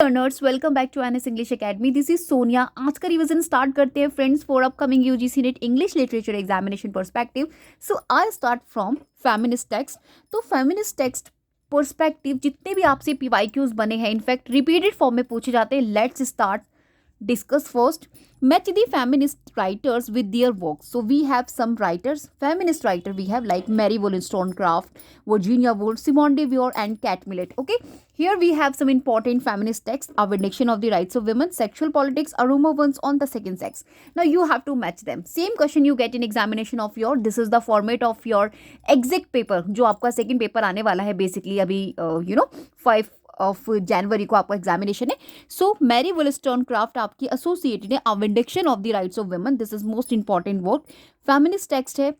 Learners welcome back to NS English academy. This is Sonia. आज का revision start करते हैं friends for upcoming UGC NET English literature examination perspective. So I start from feminist text. तो feminist text perspective जितने भी आपसे PYQs बने हैं, इनफैक्ट रिपीटेड फॉर्म में पूछे जाते हैं। Let's start discuss first. Match the feminist writers with their works. So we have some writers, feminist writer we have like Mary Wollstonecraft, Virginia Woolf, Simone de Beauvoir and Cat Millett. Okay, here we have some important feminist texts: Our Nation of the Rights of Women, Sexual Politics, A Rumor Once on the Second Sex. Now you have to match them. Same question you get in examination of your, this is the format of your exec paper जो आपका second paper आने वाला है basically अभी 5 of January को आपका examination है। सो Mary वुलस्टोनक्राफ्ट आपकी एसोसिएटेड है। Vindication of the rights of women, this is most important work. Feminist text है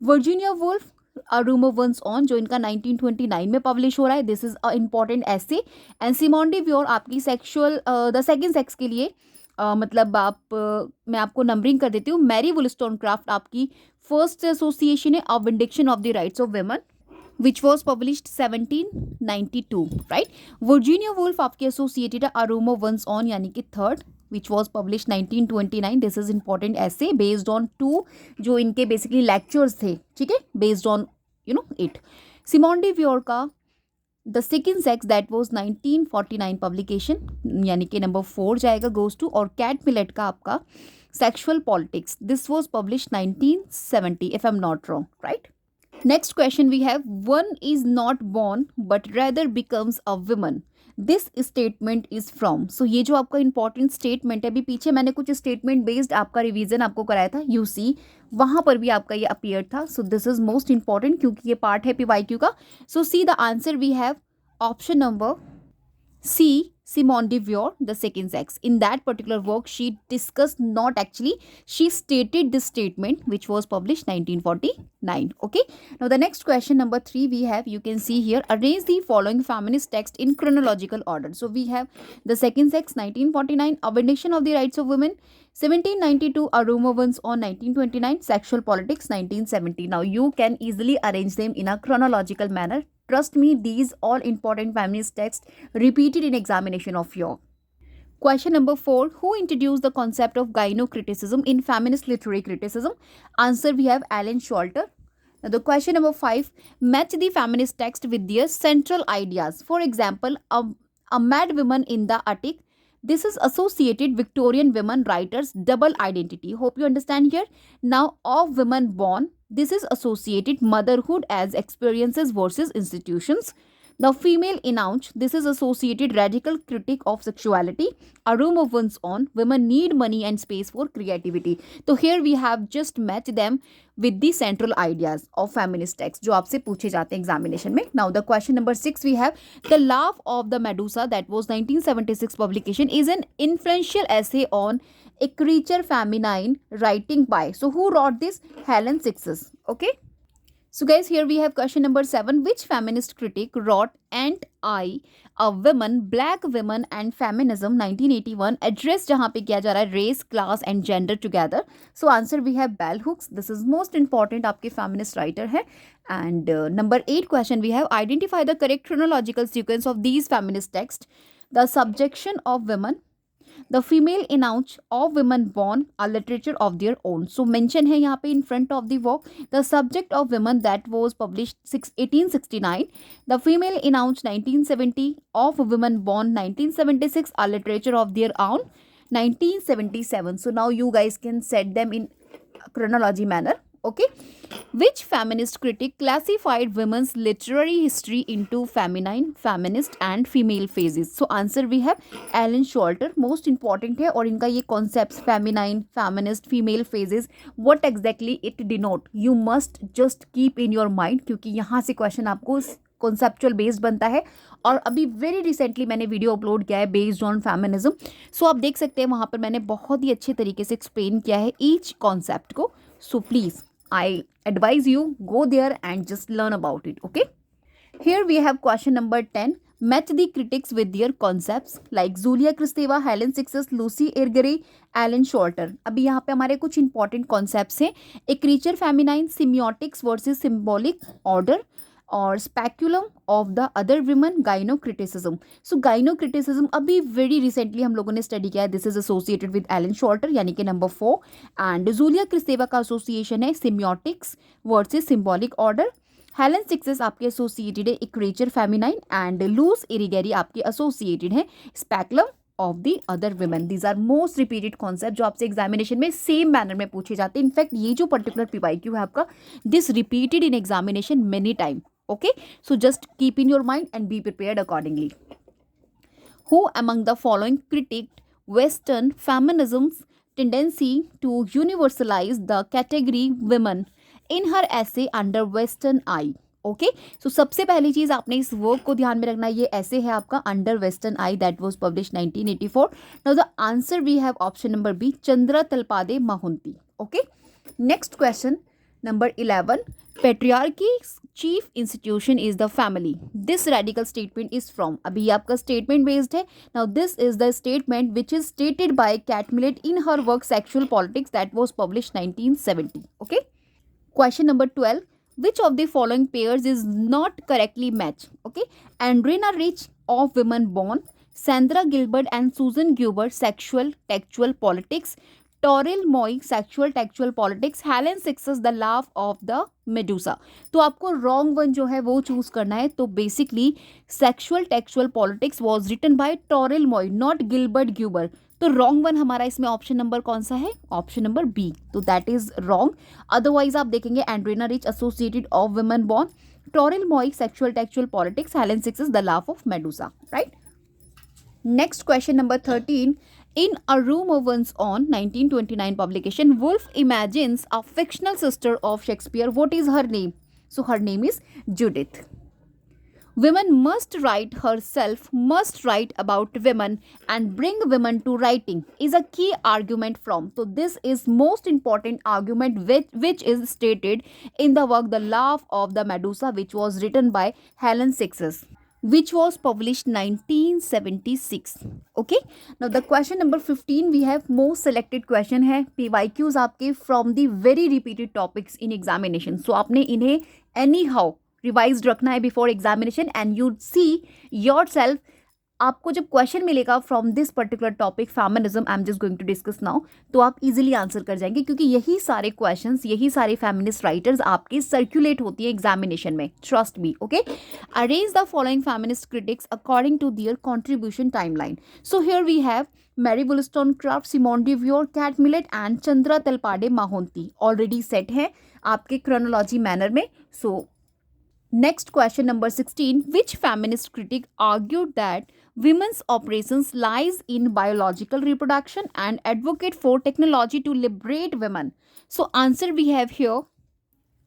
Virginia Woolf, a room of one's own, जो इनका 1929 में पब्लिश हो रहा है। This is a important essay. And Simone de Beauvoir आपकी सेक्सुअल द सेकंड सेक्स के लिए मतलब मैं आपको नंबरिंग कर देती हूँ। मैरी वुलस्टोनक्राफ्ट आपकी फर्स्ट एसोसिएशन है, a vindication of the rights of women, which was published 1792, right? Virginia Woolf आपके associated है A Rumor Once On यानी कि third, which was published 1929. This is important essay based on 2 जो इनके basically lectures थे, ठीक है, based on it. Simone de Beauvoir का The Second Sex that was 1949 publication यानी कि number 4 जाएगा goes to, और Cat Millett का आपका Sexual Politics, this was published 1970 if I'm not wrong, right? Next question we have, one is not born but rather becomes a woman. This statement is from. So ये जो आपका important statement है, अभी पीछे मैंने कुछ statement based आपका revision आपको कराया था UC, वहाँ पर भी आपका ये appear था. So this is most important क्योंकि ये part है PYQ का. So see the answer we have option number C, Simone de Beauvoir, The Second Sex. In that particular work, she discussed, not actually, she stated this statement which was published 1949. Okay. Now the next question number 3 we have, you can see here, arrange the following feminist text in chronological order. So we have The Second Sex 1949, A Vindication of the Rights of Women 1792, A Rumor Once On 1929, Sexual Politics 1970. Now you can easily arrange them in a chronological manner. Trust me, these all important feminist texts repeated in examination of your. Question number 4, who introduced the concept of gynocriticism in feminist literary criticism? Answer we have Alan Shorter. Now the question number 5, match the feminist text with their central ideas. For example, a mad woman in the attic. This is associated Victorian women writers double identity. Hope you understand here. Now of women born, this is associated motherhood as experiences versus institutions. The female enouch, this is associated radical critique of sexuality. A rumor once on, women need money and space for creativity. So here we have just matched them with the central ideas of feminist text जो आपसे पूछे जाते हैं examination में. Now the question number 6 we have, The Laugh of the Medusa, that was 1976 publication, is an influential essay on a creature feminine writing by. So who wrote this? Helen Sixtus. Okay. So guys, here we have question number 7. Which feminist critic wrote Ain't I a Woman, Black Women and Feminism 1981, address जहाँ पे किया जा रहा है race, class and gender together. So answer we have Bell Hooks. This is most important, आपके feminist writer है. And number 8 question we have, identify the correct chronological sequence of these feminist texts. The subjection of women, The Female Enouch of Women Born, A Literature of Their Own. So mention है यहाँ पे in front of the work. The Subject of Women, that was published 1869. The Female Enouch 1970, Of Women Born 1976, A Literature of Their Own 1977. So now you guys can set them in chronology manner. Okay. Which feminist critic classified women's literary history into feminine, feminist and female phases? So answer we have Alan Shorter. Most important है, और इनका ये concepts feminine, feminist, female phases, what exactly it denote, you must just keep in your mind क्योंकि यहाँ से question आपको conceptual based बनता है। और अभी वेरी रिसेंटली मैंने वीडियो अपलोड किया है बेस्ड ऑन फेमिनिज्म, सो आप देख सकते हैं वहाँ पर मैंने बहुत ही अच्छे तरीके से एक्सप्लेन किया है ईच कॉन्सेप्ट को. So please I advise you go there and just learn about it. Okay. Here we have question number 10. Match the critics with their concepts like Julia Kristeva, Helen Sixtus, Lucy Irigaray, Alan Shorter. अभी यहाँ पे हमारे कुछ important concepts हैं. A creature feminine, semiotics versus symbolic order, और speculum of the other women gynocriticism. So gynocriticism अभी very recently हम लोगों ने स्टडी किया है. This is associated with Elaine Showalter यानी कि नंबर 4. एंड जूलिया क्रिस्तेवा का एसोसिएशन है semiotics versus symbolic order. Hélène Cixous आपके एसोसिएटेड है ecriture feminine. And Luce Irigaray आपके एसोसिएटेड है speculum of the other women. These are most repeated concept जो आपसे एग्जामिनेशन में सेम मैनर में पूछे जाते हैं. इनफैक्ट ये जो पर्टिकुलर पीवाईक्यू है आपका, this repeated in examination many time. Okay, so just keep in your mind and be prepared accordingly. Who among the following critiqued Western feminism's tendency to universalize the category women in her essay under Western Eye? Okay, so सबसे पहली चीज आपने इस work को ध्यान में रखना. ये ऐसे है आपका under western eye that was publish 1984. Now the answer we have option number B, Chandra Talpade Mohanty. Okay, next question number 11. Patriarchy's chief institution is the family. This radical statement is from. अभी आपका statement based है. Now this is the statement which is stated by Kat Millett in her work Sexual Politics that was published 1970. Okay. Question number 12. Which of the following pairs is not correctly matched? Okay. Andrena Rich of Women Born, Sandra Gilbert and Susan Guber, Sexual Textual Politics, Toril Moi sexual textual politics, Hélène Cixous the laugh of the Medusa. तो आपको wrong one जो है वो choose करना है. तो basically sexual textual politics was written by Toril Moi not Gilbert Gubar. तो wrong one हमारा इसमें ऑप्शन नंबर कौन सा है? Option number B. तो दैट इज रॉन्ग. अदरवाइज आप देखेंगे Adrienne Rich associated of women born, Toril Moi sexual textual politics, Hélène Cixous the laugh of Medusa. Right. Next question number 13. In A Room of One's Own, 1929 publication, Woolf imagines a fictional sister of Shakespeare. What is her name? So her name is Judith. Women must write herself, must write about women and bring women to writing is a key argument from. So this is most important argument which is stated in the work The Laugh of the Medusa, which was written by Helen Sixes, which was published 1976. Okay, now the question number 15 we have most selected question है. PYQs आपके from the very repeated topics in examination. So आपने इन्हें anyhow revised रखना है before examination and you see yourself. आपको जब question मिलेगा from this particular topic feminism, I am just going to discuss now, तो आप इजीली आंसर कर जाएंगे क्योंकि यही सारे क्वेश्चंस, यही सारे फेमिनिस्ट राइटर्स आपके सर्कुलेट होती है एग्जामिनेशन में. Trust me. Okay, arrange the following feminist critics according to their contribution timeline. So here we have Mary Wollstonecraft, Simone de Beauvoir, Kate Millett and Chandra Talpade Mohanty. Already set है आपके chronology manner में. सो next question number 16. Which feminist critic argued that women's operations lies in biological reproduction and advocate for technology to liberate women? So answer we have here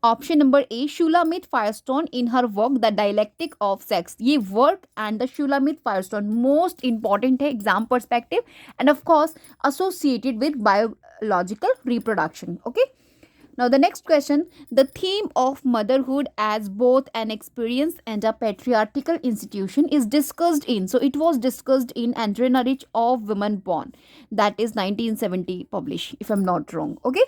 option number A, Shulamit Firestone in her work The Dialectic of Sex. ये work and the Shulamit Firestone most important है exam perspective and of course associated with biological reproduction. Okay. Now the next question, the theme of motherhood as both an experience and a patriarchal institution is discussed in. So it was discussed in Andrena Rich of Women Born. That is 1970 published, if I'm not wrong. Okay.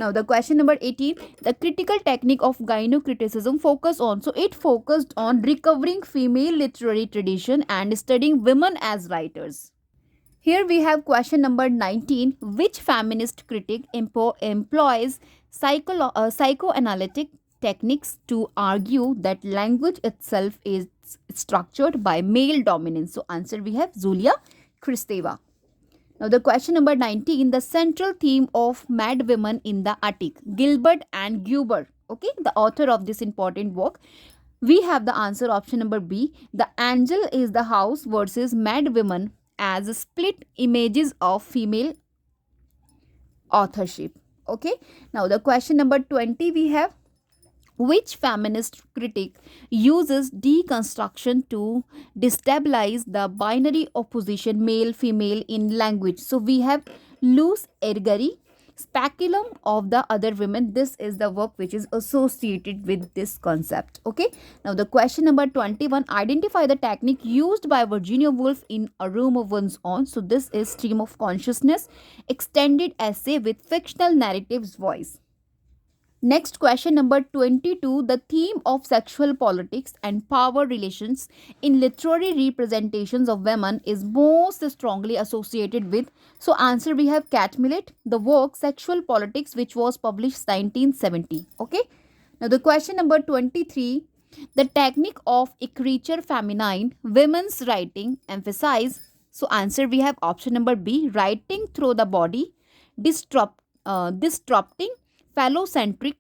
Now the question number 18, the critical technique of gynocriticism focus on. So it focused on recovering female literary tradition and studying women as writers. Here we have question number 19. Which feminist critic employs psychoanalytic techniques to argue that language itself is structured by male dominance? So answer we have Julia Kristeva. Now the question number 19. The central theme of Mad Women in the Attic, Gilbert and Guber. Okay, the author of this important work. We have the answer option number B. The Angel is the House versus Mad Women as split images of female authorship. Okay, now the question number 20 we have, which feminist critic uses deconstruction to destabilize the binary opposition male female in language? So we have Luce Ergari, Speculum of the Other Women. This is the work which is associated with this concept. Okay, now the question number 21, identify the technique used by Virginia Woolf in A Room of One's Own. So this is stream of consciousness, extended essay with fictional narratives voice. Next question number 22. The theme of sexual politics and power relations in literary representations of women is most strongly associated with. So answer we have Cat Millett, the work Sexual Politics, which was published 1970. Okay. Now the question number 23. The technique of a creature feminine women's writing emphasize. So answer we have option number B, writing through the body, disrupting phallocentric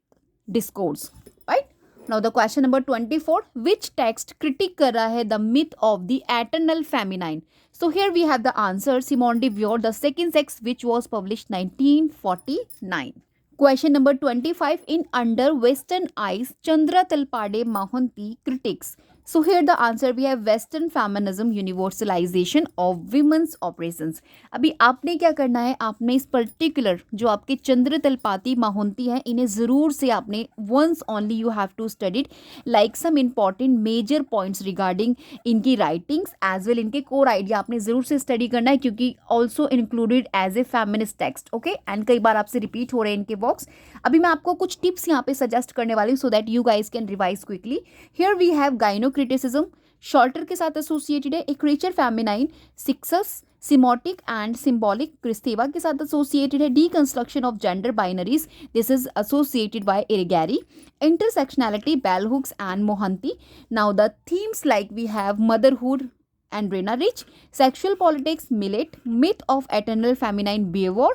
discourse. Right? Now the question number 24. Which text critique कर रहा है the myth of the eternal feminine? So here we have the answer, Simone de Beauvoir, The Second Sex, which was published 1949. Question number 25. In Under Western Eyes, Chandra Talpade Mohanty critiques. So here the answer we have Western Feminism, Universalization of Women's Operations. अभी आपने क्या करना है, आपने इस particular जो आपके चंद्र तलपाती माहुंती हैं इन्हें ज़रूर से आपने once only you have to studied like some important major points regarding इनकी राइटिंग्स एज वेल इनके कोर आइडिया आपने ज़रूर से स्टडी करना है, क्योंकि also included as a feminist text. Okay, and कई बार आपसे रिपीट हो रहे हैं इनके वर्क्स. अभी मैं आपको कुछ टिप्स यहाँ पे सजेस्ट करने वाली हूँ so that you guys can revise quickly. Here we have gynocriticism, Showalter के साथ एसोसिएटेड है. Ecriture feminine, Cixous, semiotic and symbolic, Kristeva के साथ एसोसिएटेड है. Deconstruction of gender binaries, this is associated by Irigaray. Intersectionality, bell hooks and Mohanty. Now the themes like we have motherhood and Rena Rich, sexual politics, Millet, myth of eternal feminine behavior,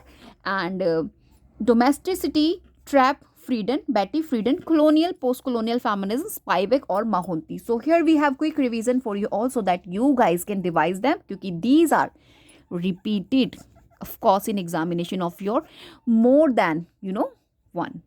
and domesticity, trap, Friedan, Betty Friedan, colonial, post-colonial feminism, Spivak or Mahonti. So here we have quick revision for you all so that you guys can revise them, because these are repeated, of course, in examination of your more than one.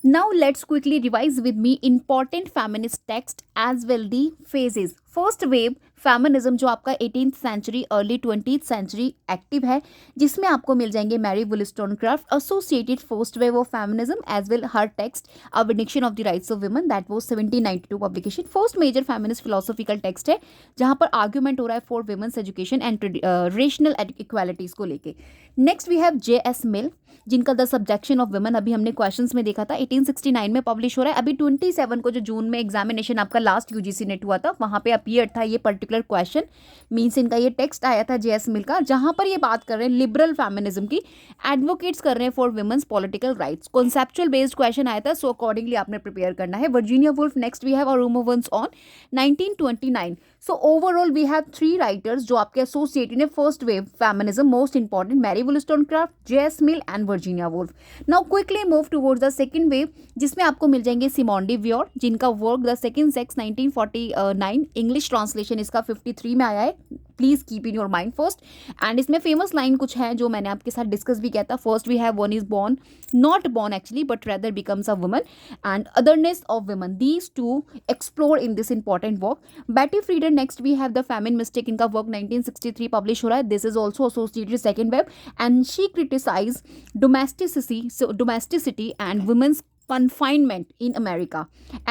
Now let's quickly revise with me important feminist text as well the phases. First wave feminism जो आपका 18th century early 20th century active है, जिसमें आपको मिल जाएंगे Mary Wollstonecraft associated first wave of feminism as well her text vindication of the rights of women, that was 1792 publication. First major feminist philosophical text है जहां पर argument हो रहा है for women's education and rational equalities को लेके. Next we have J.S. मिल, जिनका the subjection of women अभी हमने क्वेश्चंस में देखा था 1869 में पब्लिश हो रहा है. अभी 27 को जो जून में एग्जामिनेशन आपका लास्ट यूजीसी नेट हुआ था वहां पे अपीयर था ये पर्टिकुलर क्वेश्चन, मींस इनका ये टेक्स्ट आया था J.S. मिल का, जहां पर ये बात कर रहे हैं लिबरल फेमिनिज्म की, एडवोकेट्स कर रहे हैं for women's political rights. Conceptual based question आया था, सो अकॉर्डिंगली आपने प्रिपेयर करना है. Virginia Woolf. Next we have a room one's own 1929. So overall we have 3 writers जो आपके एसोसिएटेड है first wave feminism, most important Mary Wollstonecraft, J.S. Mill and Virginia Woolf. Now quickly move towards the second wave, जिसमें आपको मिल जाएंगे Simone de Beauvoir, जिनका work the second sex 1949, English translation इसका 53 में आया है. Please keep in your mind first. And इसमें फेमस लाइन कुछ है जो मैंने आपके साथ डिस्कस भी किया था. First we have one is born, not born actually but rather becomes a woman, and otherness of woman, these to explore in this important work. Betty Friedan. Next we have the फेमिन मिस्टेक, mystique work 1963 publish हो रहा है. This is also associated second wave, and she criticise domesticity and women's confinement in America,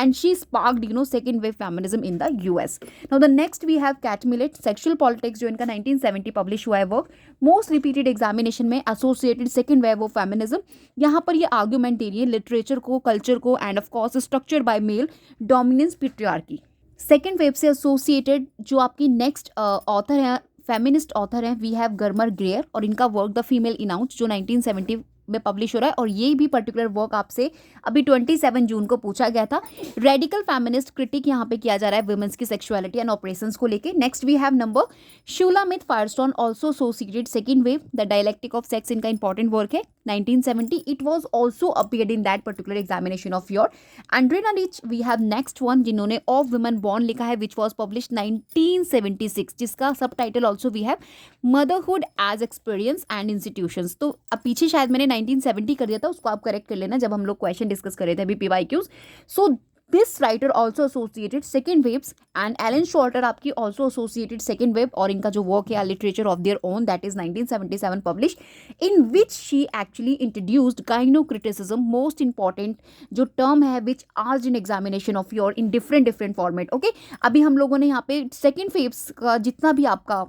and she sparked second wave feminism in the US. Now the next we have Cat Millett, sexual politics, जो इनका 1970 publish हुआ है work, most repeated examination में associated second wave of feminism. यहाँ पर ये argument दे रही है लिटरेचर को, कल्चर को, and of course structured by male dominance patriarchy. Second wave से एसोसिएटेड जो आपकी नेक्स्ट ऑथर है, फेमिनिस्ट ऑथर हैं, वी हैव गर्मर ग्रेयर, और इनका वर्क द फीमेल इनाउंस जो 1970 में पब्लिश हो रहा है, और ये भी पर्टिकुलर वर्क आपसे अभी 27 जून को पूछा गया था. रेडिकल फेमिनिस्ट क्रिटिक यहाँ पे किया जा रहा है वुमेन्स की सेक्सुअलिटी एंड ऑपरेशंस को लेके. Next we have number Shulamith Firestone, also associated second wave, the dialectic of sex, इनका इंपॉर्टेंट वर्क है 1970. It was also appeared in that particular examination of your. Adrienne Rich we have next one, जिन्होंने of women born लिखा है, which was published 1976, जिसका subtitle also we have motherhood as experience and institutions. तो अब पीछे शायद मैंने 1970 कर दिया था, उसको आप करेक्ट कर लेना जब हम लोग क्वेश्चन डिस्कस कर रहे थे अभी PYQs. So this writer also associated second waves, and Elaine Showalter आपकी ऑल्सो एसोसिएटेड सेकेंड वेव, और इनका जो वर्क है literature of their own, that is 1977 publish, in which she actually introduced gynocriticism, most important जो term है which आज in examination of your in different format. Okay, अभी हम लोगों ने यहाँ पे सेकेंड वेव्स का जितना भी आपका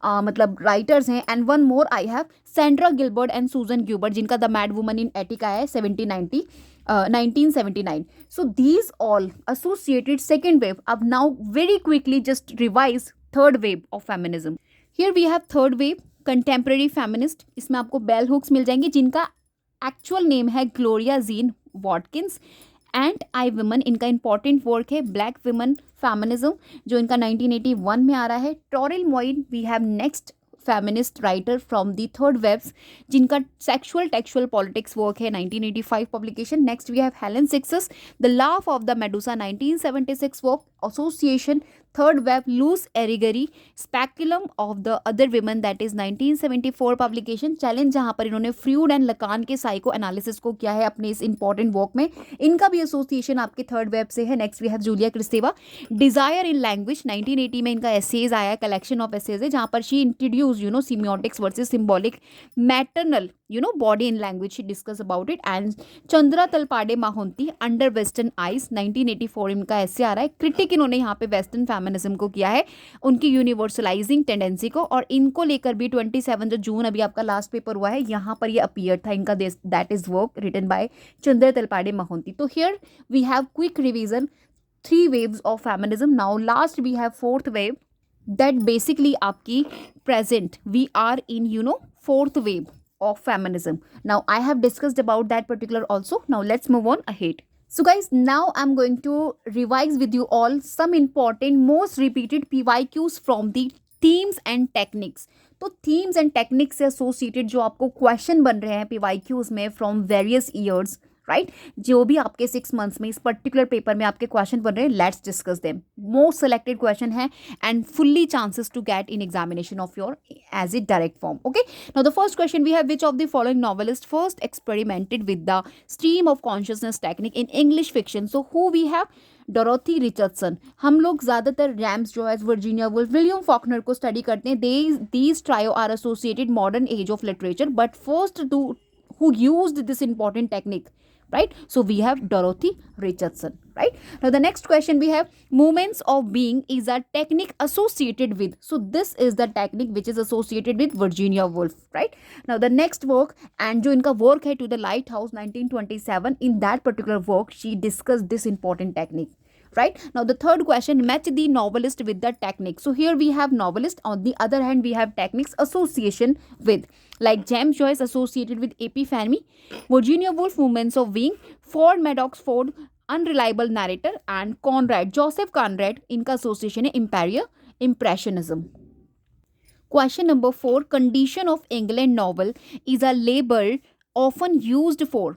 मतलब राइटर्स हैं, and one more I have Sandra Gilbert and सूजन ग्यूबर्ट, जिनका the mad woman in Etica है 1790. 1979. So these all associated second wave. Ab now very quickly just revise third wave of feminism. Here we have third wave contemporary feminist. इसमें आपको bell hooks मिल जाएंगी जिनका actual name है Gloria Jean Watkins and I woman. इनका important work है black woman feminism जो इनका 1981 में आ रहा है. Toril Moi we have next feminist writer from the third waves जिनका sexual textual politics work है 1985 publication. Next we have Helen Sixtus, The Laugh of the Medusa 1976 work. Association third wave Luz Erigeri, Speculum of the Other Women that is 1974 publication. Challenge जहाँ पर इन्होंने Freud and Lacan के psycho analysis को किया है अपने इस important work में. इनका भी एसोसिएशन आपके थर्ड वेब से है. Next we have Julia Kristeva, desire in language 1980 में इनका एसेज आया, कलेक्शन ऑफ एसेज है जहाँ पर she introduce semiotics versus symbolic maternal body in language. She discuss about it. And Chandra Talpade Mahonti, Under Western Eyes 1984 इनका ऐसे आ रहा है. क्रिटिक इन्होंने यहाँ पे वेस्टर्न फेमिनिज्म को किया है, उनकी यूनिवर्सलाइजिंग टेंडेंसी को, और इनको लेकर भी 27 जो जून अभी आपका लास्ट पेपर हुआ है यहाँ पर ये अपीयर था इनका. That is work written by Chandra Talpade Mohanty. तो here we have quick revision 3 waves of feminism. Now last we have fourth wave that basically आपकी present we are in fourth wave of feminism. Now I have discussed about that particular also. Now let's move on ahead. So guys, now I'm going to revise with you all some important most repeated PYQs from the themes and techniques. तो themes and techniques से associated जो आपको question बन रहे हैं PYQs में from various years, right जो भी आपके 6 months में इस पर्टिकुलर पेपर में आपके क्वेश्चन बन रहे हैं, let's discuss them. Most selected question है and fully chances to get in examination of your as it direct form. Okay, now the first question we have, which of the following novelist first experimented with the stream of consciousness technique in English fiction. So who we have, Dorothy Richardson. हम लोग ज़्यादातर James Joyce, Virginia Woolf, William Faulkner को study करते हैं. These trio are associated modern age of literature, but first who used this important technique, right? So we have Dorothy Richardson, right? Now the next question we have, movements of being is a technique associated with. So this is the technique which is associated with Virginia Woolf, right? Now the next work, and जो इनका work है To the Lighthouse 1927, in that particular work she discussed this important technique. Right, now the third question, match the novelist with the technique. So here we have novelist, on the other hand we have techniques association with, like James Joyce associated with Epiphany, Virginia Woolf movements of being, Ford Madox Ford unreliable narrator, and Conrad, Joseph Conrad, इनका association है impressionism. Question number 4, condition of England novel is a label often used for.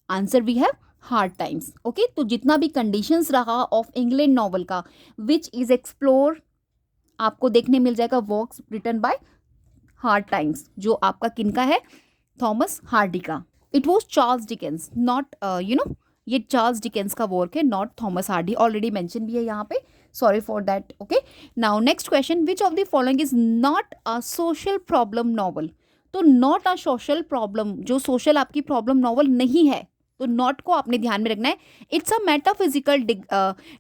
Answer we have hard times. Okay, तो जितना भी conditions रहा of England novel का which is explore, आपको देखने मिल जाएगा works written by hard times, जो आपका किनका है, थॉमस हार्डी का. It was Charles Dickens, not ये चार्ल्स डिकेंस का वर्क है, not Thomas Hardy. Already mention भी है यहाँ पे, sorry for that. Okay, now next question, which of the following is not a social problem novel. तो not a social problem, जो social आपकी प्रॉब्लम नॉवल नहीं है, तो नॉट को आपने ध्यान में रखना है. It's a metaphysical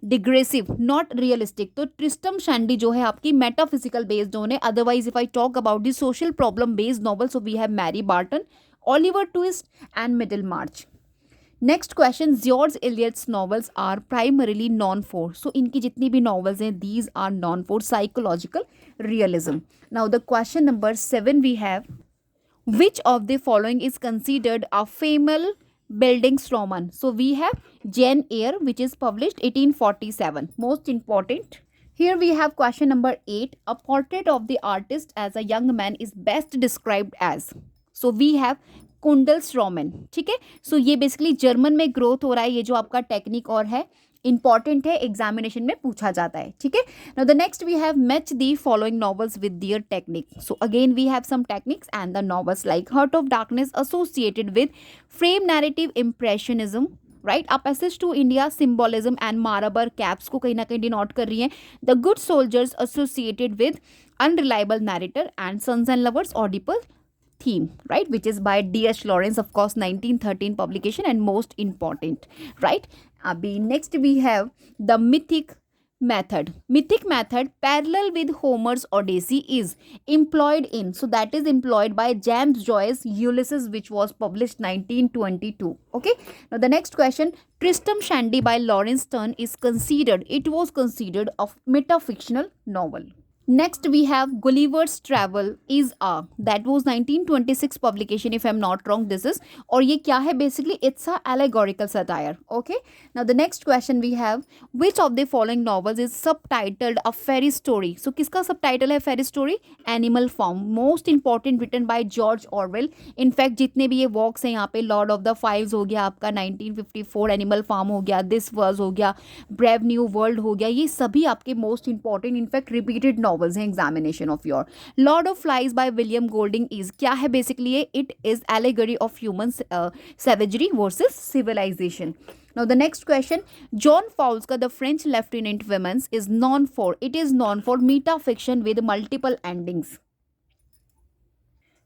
digressive, not realistic. तो ट्रिस्टम शैंडी जो है आपकी मेटाफिजिकल बेस्ड होने. Otherwise if I talk about the social problem based novel, so we have Mary Barton, Oliver Twist and Middlemarch. Next question, George Eliot's novels are primarily known for. So इनकी जितनी भी novels हैं, these are known for psychological realism. Now the question number 7 we have, which of the following is considered a female Bildungsroman. So we have Jane Eyre, which is published 1847. Most important. Here we have question number 8. A portrait of the artist as a young man is best described as. So we have कुंडल्सरोमन. ठीक है, सो ये basically German में growth हो रहा है, ये जो आपका टेक्निक और है इंपॉर्टेंट है, एग्जामिनेशन में पूछा जाता है. ठीक है, now the next we have match the following novels with their technique. So again we have some techniques and the novels like heart of darkness associated with frame narrative impressionism, right, a passage to India symbolism and Marabar caves को कहीं ना कहीं denote कर रही है. The good soldiers associated with unreliable narrator and sons and lovers Oedipal theme, right, which is by D.H. Lawrence, of course, 1913 publication and most important, right. Abhi next we have the mythic method, mythic method parallel with Homer's Odyssey is employed in, so that is employed by James Joyce Ulysses, which was published 1922. Okay, now the next question, Tristram Shandy by Lawrence Sterne is considered, it was considered a metafictional novel. Next we have Gulliver's Travel is a, that was 1926 publication if I'm not wrong this is, और ये क्या है basically, it's a allegorical satire. Okay, now the next question we have, which of the following novels is subtitled a fairy story? So किसका subtitle है fairy story? Animal Farm, most important, written by George Orwell. In fact जितने भी ये works हैं यहाँ पे, Lord of the Fives हो गया आपका 1954, Animal Farm हो गया, This Was हो गया, Brave New World हो गया, ये सभी आपके most important, in fact repeated novels हैं examination of your. Lord of Flies by William Golding is क्या है basically ये, it is allegory of human savagery versus civilization. Now the next question, John Fowles's The French Lieutenant Women's is known for, it is known for metafiction with multiple endings.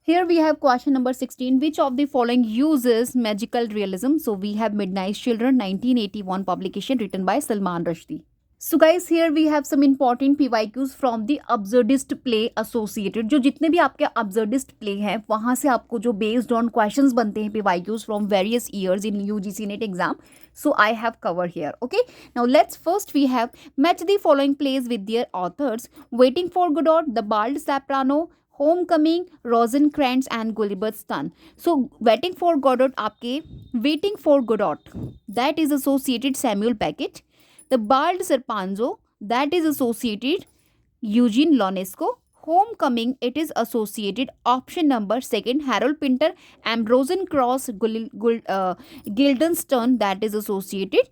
Here we have question number 16, which of the following uses magical realism? So we have Midnight Children, 1981 publication, written by Salman Rushdie. So guys, here we have some important PYQs from the absurdist play associated. जो जितने भी आपके absurdist play हैं वहाँ से आपको जो based on questions बनते हैं PYQs from various years in UGC NET exam. So I have covered here. Okay. Now let's first we have match the following plays with their authors. Waiting for Godot, The Bald Soprano, Homecoming, Rosencrantz and Gulliver's Son. So Waiting for Godot आपके Waiting for Godot, that is associated Samuel Beckett. The Bald Serpanzo, that is associated Eugene Ionesco. Homecoming, it is associated option number second Harold Pinter. And Rosencrantz, Guildenstern, that is associated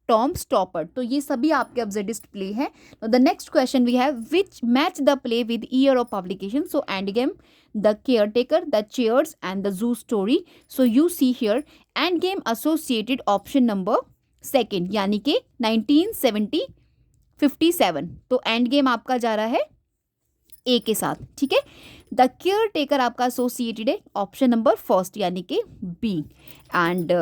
Tom Stoppard. तो ये सभी आपके absurdist play हैं. Now the next question we have, which match the play with year of publication? So Endgame, The Caretaker, The Cheers and The Zoo Story. So you see here Endgame associated option number second यानी कि 1957. तो end game आपका जा रहा है ए के साथ. ठीक है, द केयर टेकर आपका एसोसिएटेड है ऑप्शन नंबर फर्स्ट यानी कि बी. एंड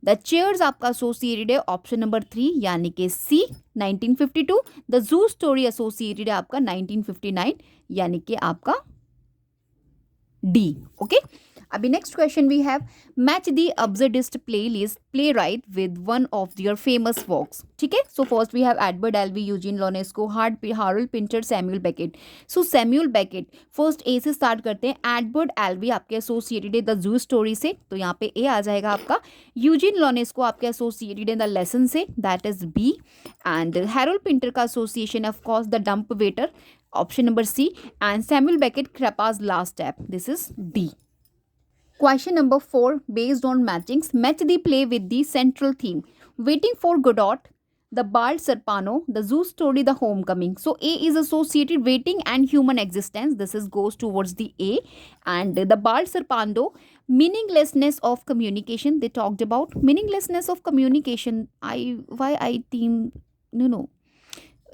द चेयर्स आपका एसोसिएटेड है ऑप्शन नंबर 3 यानी कि C 1952. The zoo story associated है आपका 1959 यानी कि आपका डी. ओके, अभी next question we have match the absurdist playwright with one of their famous works. ठीक है, so first we have Edward Albee, Eugene Ionesco, Harold Pinter, Samuel Beckett. So Samuel Beckett first A से start करते हैं. Edward एल्वी आपके associated है the zoo story से, तो यहाँ पे ए आ जाएगा आपका. यूजीन लोनेस्को आपके एसोसिएटेड है द लेसन से, that is B. And Harold Pinter का association of course the dumb waiter, option number C. And Samuel Beckett Krapp's last tape, this is D. Question number 4, based on matchings, match the play with the central theme. Waiting for Godot, The Bald Serpano, The Zoo Story, The Homecoming. So A is associated waiting and human existence. This is goes towards the A. And The Bald Serpano, meaninglessness of communication. They talked about meaninglessness of communication. No.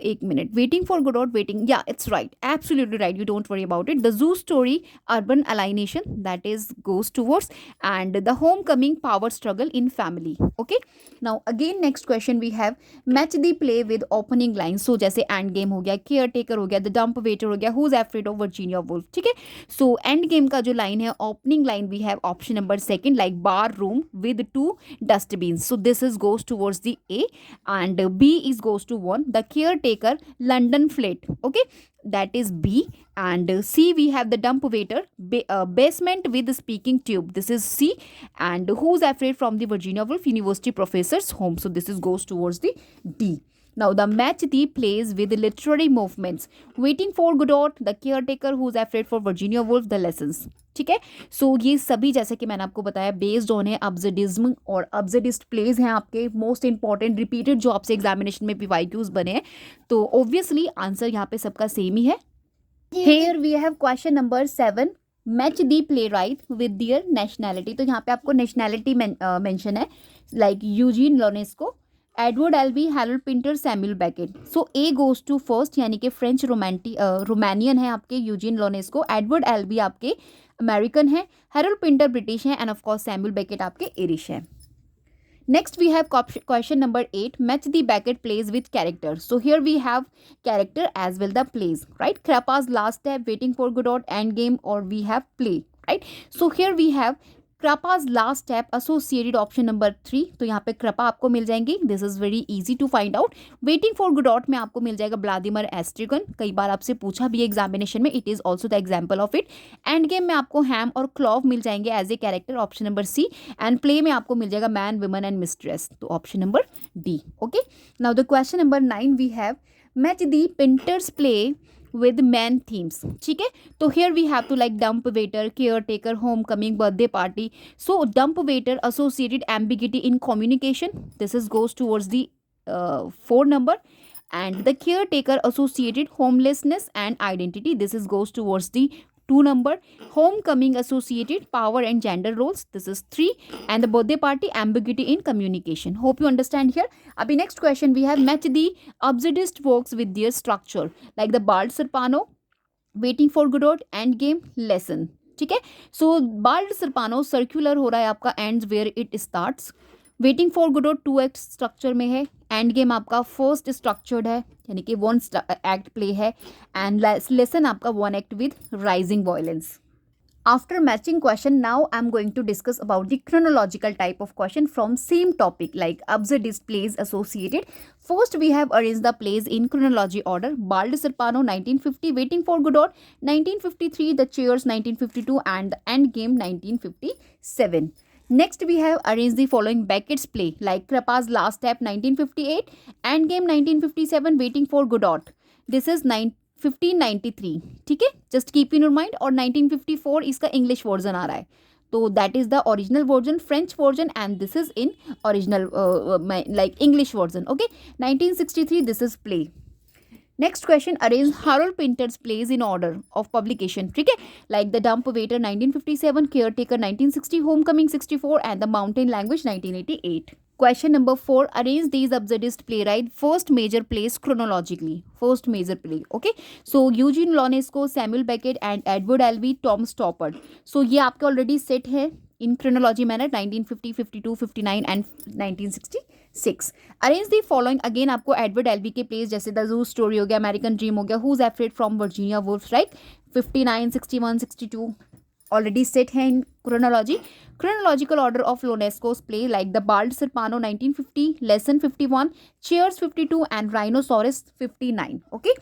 एक मिनट, waiting for Godot waiting, yeah it's right, absolutely right, you don't worry about it. The zoo story urban alienation, that is goes towards. And the homecoming power struggle in family. Okay, now again next question we have match the play with opening line. So जैसे end game हो गया, care taker हो गया, the dumb waiter हो गया, who is afraid of Virginia Woolf. ठीक है, so endgame का जो लाइन है, opening line we have option number second, like bar room with 2 dustbins. So this is goes towards the A. And B is goes to 1, the caretaker London flat. Okay, that is B. And C we have the dump waiter, basement with speaking tube. This is C. And who's afraid from the Virginia Woolf, university professor's home. So this is goes towards the D. Now the match the plays with literary movements. Waiting for Godot, The Caretaker, Who's Afraid for Virginia Woolf, The Lessons. ठीक है, सो ये सभी जैसे कि मैंने आपको बताया based on है अब्सर्डिज्म और अब्सर्डिस्ट प्लेज हैं आपके मोस्ट इंपॉर्टेंट रिपीटेड जो आपसे एग्जामिनेशन में पीवाईक्यूज बने हैं. तो ऑब्वियसली आंसर यहाँ पे सबका सेम ही है. Here we have question number 7, match the play right with their nationality. तो यहाँ पे आपको नेशनैलिटी मेंशन है, like Eugene Ionesco, Edward Albee, Harold Pinter, Samuel Beckett. So A goes to first यानी कि फ्रेंच रोमानियन है आपके यूजीन लोनेस्को, एडवर्ड एल्वी आपके अमेरिकन है, हैरोल्ड पिंटर ब्रिटिश है, and of course Samuel Beckett आपके इरिश है. Next, we have question number 8. Match the Beckett plays with character. So here we have character as well the plays, right? Krappa's last step, Waiting for Godot, Endgame, or we have play, right? So here we have Krappa's last step associated option number 3. तो यहाँ पे Krappa आपको मिल जाएंगी. This is very easy to find out. Waiting for Godot में आपको मिल जाएगा Vladimir Estrigan. कई बार आपसे पूछा भी एग्जामिनेशन में. It is also the example of it. Endgame में आपको Ham और Clove मिल जाएंगे as a character, option number C. And play में आपको मिल जाएगा मैन, वुमन एंड मिस्ट्रेस, तो option number D. Okay, now the question number 9 we have match the Pinter's play with man themes. ठीक है, तो here we have to like dump waiter, caretaker, homecoming, birthday party. So dump waiter associated ambiguity in communication, this is goes towards the 4 number. And the caretaker associated homelessness and identity, this is goes towards the 2 number. Homecoming associated power and gender roles, this is 3. And the birthday party ambiguity in communication. Hope you understand here. Abhi next question we have match the absurdist works with their structure, like the Bald Serpano, Waiting for Godot, Endgame, Lesson. ठीक है, सो bald सरपानो circular हो रहा है आपका, ends where it starts. Waiting for Godot 2 act structure में है. Endgame आपका first structured है, यानी कि 1 एक्ट प्ले है. एंड लेसन आपका 1 act with rising violence. After matching question, now I'm going to discuss about the chronological type of question from same topic, like absurdist plays associated. First, we have arranged the plays in chronology order. Bald Serpano 1950, Waiting for Godot 1953, The Cheers 1952, and The Endgame 1957. Next, we have arranged the following Beckett's play, like Krappa's Last Step 1958, Endgame 1957, Waiting for Godot. This is 1593. ठीक है, just keep in your mind. और 1954 इसका English version आ रहा है, तो that is the original version, French version, and this is in original like English version. Okay, 1963 this is play. Next question, arrange Harold Pinter's plays in order of publication. ठीक है, like the dumb waiter 1957, caretaker 1960, homecoming 64, and the mountain language 1988. Question number 4. Arrange these absurdist playwright first major plays chronologically. First major play. Okay. So Eugene Ionesco, Samuel Beckett, and Edward Albee, Tom Stoppard. So ये आपके already set है in chronology manner 1950, 52, 59 and 1966. Arrange the following. Again आपको Edward Albee के plays जैसे The Zoo Story हो गया, American Dream हो गया, Who's Afraid from Virginia Woolf, right? 59, 61, 62. Already set है in chronology. Chronological order of Ionesco's play, like The Bald Serpano 1950, Lesson 51, Cheers 52, and Rhinoceros 59. Okay.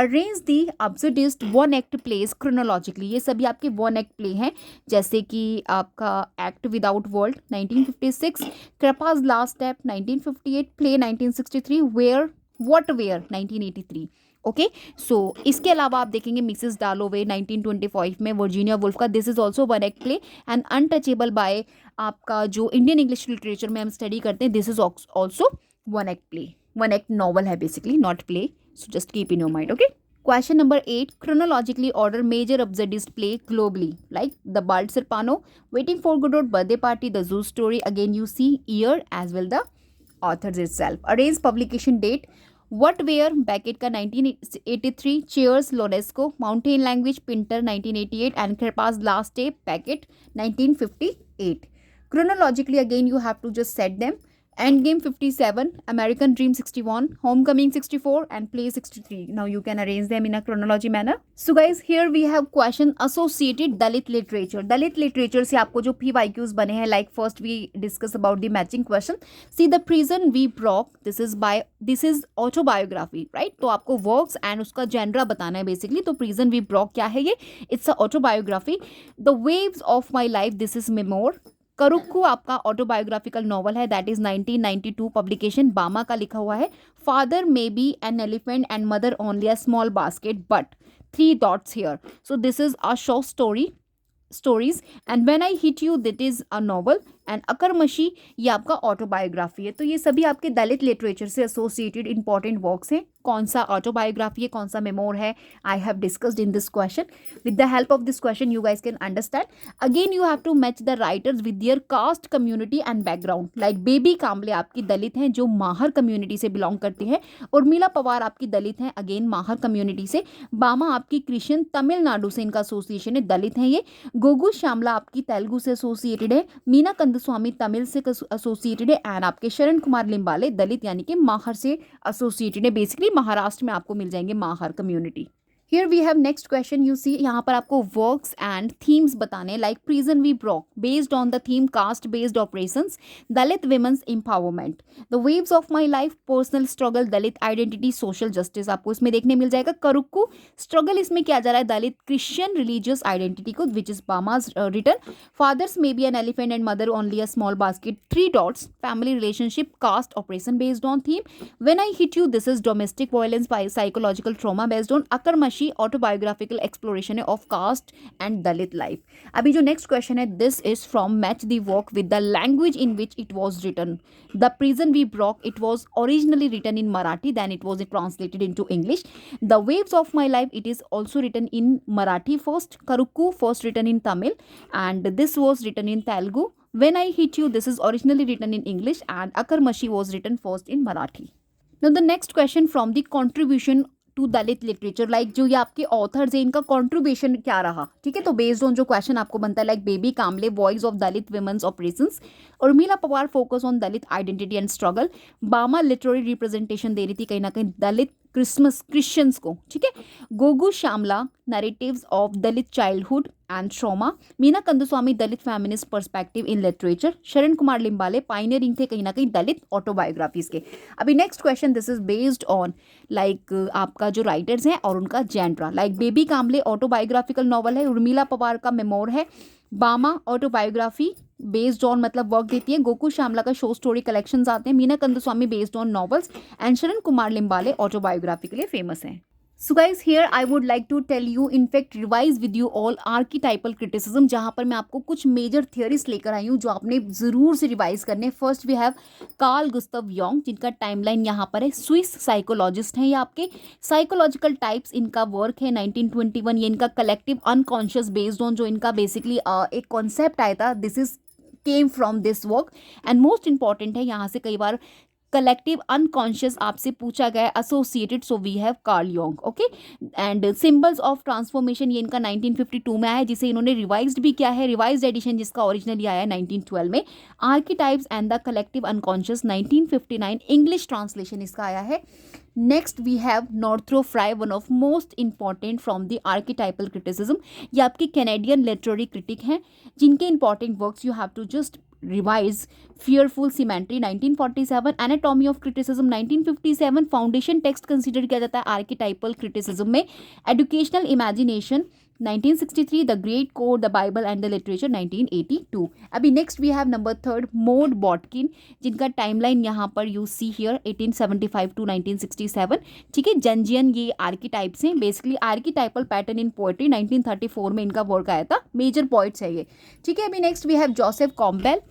Arrange the absurdist 1 act plays chronologically. ये सभी आपके 1 act play हैं, जैसे कि आपका Act Without World 1956, Krappa's Last Step 1958, Play 1963, Where What Where 1983. Okay, so इसके अलावा आप देखेंगे मिसेस डालोवे 1925 में, वर्जीनिया वुल्फ का this is also 1 act play. And untouchable by आपका जो इंडियन इंग्लिश लिटरेचर में हम स्टडी करते हैं, this is also 1 act play. 1 act novel है basically, not play, so just keep in your mind. Okay, question number 8. chronologically order major absurdist play globally, like The Bald Serpano, Waiting for Godot, Birthday Party, The Zoo Story. Again you see year as well the authors itself. Arrange publication date. What Where Beckett का 1983, Cheers Ionesco, Mountain Language Pinter 1988, and Krappa's Last Day Beckett 1958. Chronologically again you have to just set them. Endgame 57, American Dream 61, Homecoming 64, and Play 63. Now you can arrange them in a chronology manner. So guys, here we have question associated Dalit literature. Dalit literature से आपको जो PYQs बने हैं, like first we discuss about the matching question. See the prison we broke. This is autobiography, right? तो आपको works and उसका genre बताना है basically. तो prison we broke क्या है ये? It's a autobiography. The waves of my life. This is memoir. Karukku आपका ऑटोबायोग्राफिकल नॉवल है, दैट इज 1992 पब्लिकेशन, बामा का लिखा हुआ है. Father may be an elephant and mother only a small basket but 3 dots here. So this is a short stories. And when I hit you that is a novel. And Akkarmashi ये आपका autobiography है. तो ये सभी आपके Dalit literature से associated important works हैं. कौन सा ऑटोबायोग्राफी है, कौन सा मेमोर है, I have discussed in this question. With the help of this question you guys can understand. Again you have to match the writers with their caste, community and background. Like Baby Kamble आपकी दलित हैं जो माहर community से belong करती है. उर्मिला पवार आपकी दलित हैं, again माहर community से. बामा आपकी क्रिश्चियन, तमिलनाडु से इनका एसोसिएशन है, दलित हैं ये. गोगू श्यामला आपकी तेलुगु से एसोसिएटेड है. मीना कंदस्वामी तमिल से एसोसिएटेड है. एंड आपके शरण कुमार लिम्बाले दलित यानी कि माहर से एसोसिएटेड है. बेसिकली महाराष्ट्र में आपको मिल जाएंगे Mahar community. Here we have next question. You see यहाँ पर आपको वर्क्स एंड थीम्स बताने. Like prison we broke based on the theme caste based operations, Dalit women's empowerment, the waves of my life, personal struggle, Dalit identity, social justice. आपको इसमें देखने मिल जाएगा. करुक्कू struggle इसमें किया जा रहा है दलित क्रिश्चियन रिलीजियस आइडेंटिटी को, which is Bama's return. Fathers may be an elephant and mother only a small basket, 3 dots, family relationship, caste operation based on theme. When I hit you this is domestic violence by psychological trauma based on Akkarmashi autobiographical exploration of caste and Dalit life. अभी जो next question है, this is from match the work with the language in which it was written. The prison we broke it was originally written in Marathi, then it was translated into English. The waves of my life it is also written in Marathi first. Karukku first written in Tamil and this was written in Telugu. When I hit you this is originally written in English and Akarmashi was written first in Marathi. Now the next question from the contribution to Dalit literature. Like जो ये आपके authors हैं इनका contribution क्या रहा, ठीक है. तो बेस्ड ऑन जो क्वेश्चन आपको बनता है, like Baby Kamble voice of Dalit women's operations, Urmila Pawar focus on Dalit identity and struggle, बामा लिटरेरी रिप्रेजेंटेशन दे रही थी कहीं ना कहीं दलित क्रिश्चियंस को, ठीक है. Gogu Shyamala narratives of Dalit childhood and trauma, Meena Kandasamy Dalit feminist perspective in literature, Sharan Kumar Limbale pioneering थे कहीं ना कहीं दलित ऑटोबायोग्राफीज के. अभी next question, this is based on like आपका जो राइटर्स हैं और उनका genre. Like Baby Kamble autobiographical novel है, उर्मिला पवार का मेमोर है, बामा ऑटोबायोग्राफी बेस्ड ऑन मतलब वर्क देती है, गोकू श्यामला का शो स्टोरी कलेक्शंस आते हैं, Meena Kandaswamy based on novels and शरण कुमार लिम्बाले ऑटोबायोग्राफी के लिए फेमस हैं. So guys here I would like to tell you, in fact revise with you all archetypal criticism, जहाँ पर मैं आपको कुछ मेजर थियरीज लेकर आई हूँ जो आपने ज़रूर से रिवाइज करने. First we have Carl Gustav Jung, जिनका टाइमलाइन यहाँ पर है. स्विस साइकोलॉजिस्ट हैं ये आपके. साइकोलॉजिकल टाइप्स इनका वर्क है 1921. ये इनका कलेक्टिव अनकॉन्शियस बेस्ड ऑन जो इनका बेसिकली एक कॉन्सेप्ट आया था, this is came from this work. And most important है यहाँ से कई बार कलेक्टिव अनकॉन्शियस आपसे पूछा गया associated, so we have Carl Jung. Okay. And symbols of transformation ये इनका 1952 में आया है, जिसे इन्होंने रिवाइज्ड भी किया है, रिवाइज्ड एडिशन जिसका ओरिजिनली आया है 1912 में. Archetypes and the collective unconscious 1959 English translation इसका आया है. Next we have Northrop Frye, one of most important from the archetypal criticism. ये आपकी कैनेडियन लिटरेरी क्रिटिक हैं जिनके important works you have to just revise. Fearful symmetry 1947, anatomy of criticism 1957, foundation text consider किया जाता है archetypal criticism में. Educational imagination 1963, the great code, the Bible and the literature 1982. अभी next we have number third Maud Bodkin, जिनका timeline यहाँ पर you see here 1875 to 1967, ठीक है. जंजियन ये आर्कीटाइप्स हैं, बेसिकली आर्कीटाइपल पैटर्न इन पोएट्री 1934 में इनका वर्क आया था. मेजर पॉइंट्स है ये, ठीक है. अभी नेक्स्ट वी हैव जोसेफ कॉम्पेल,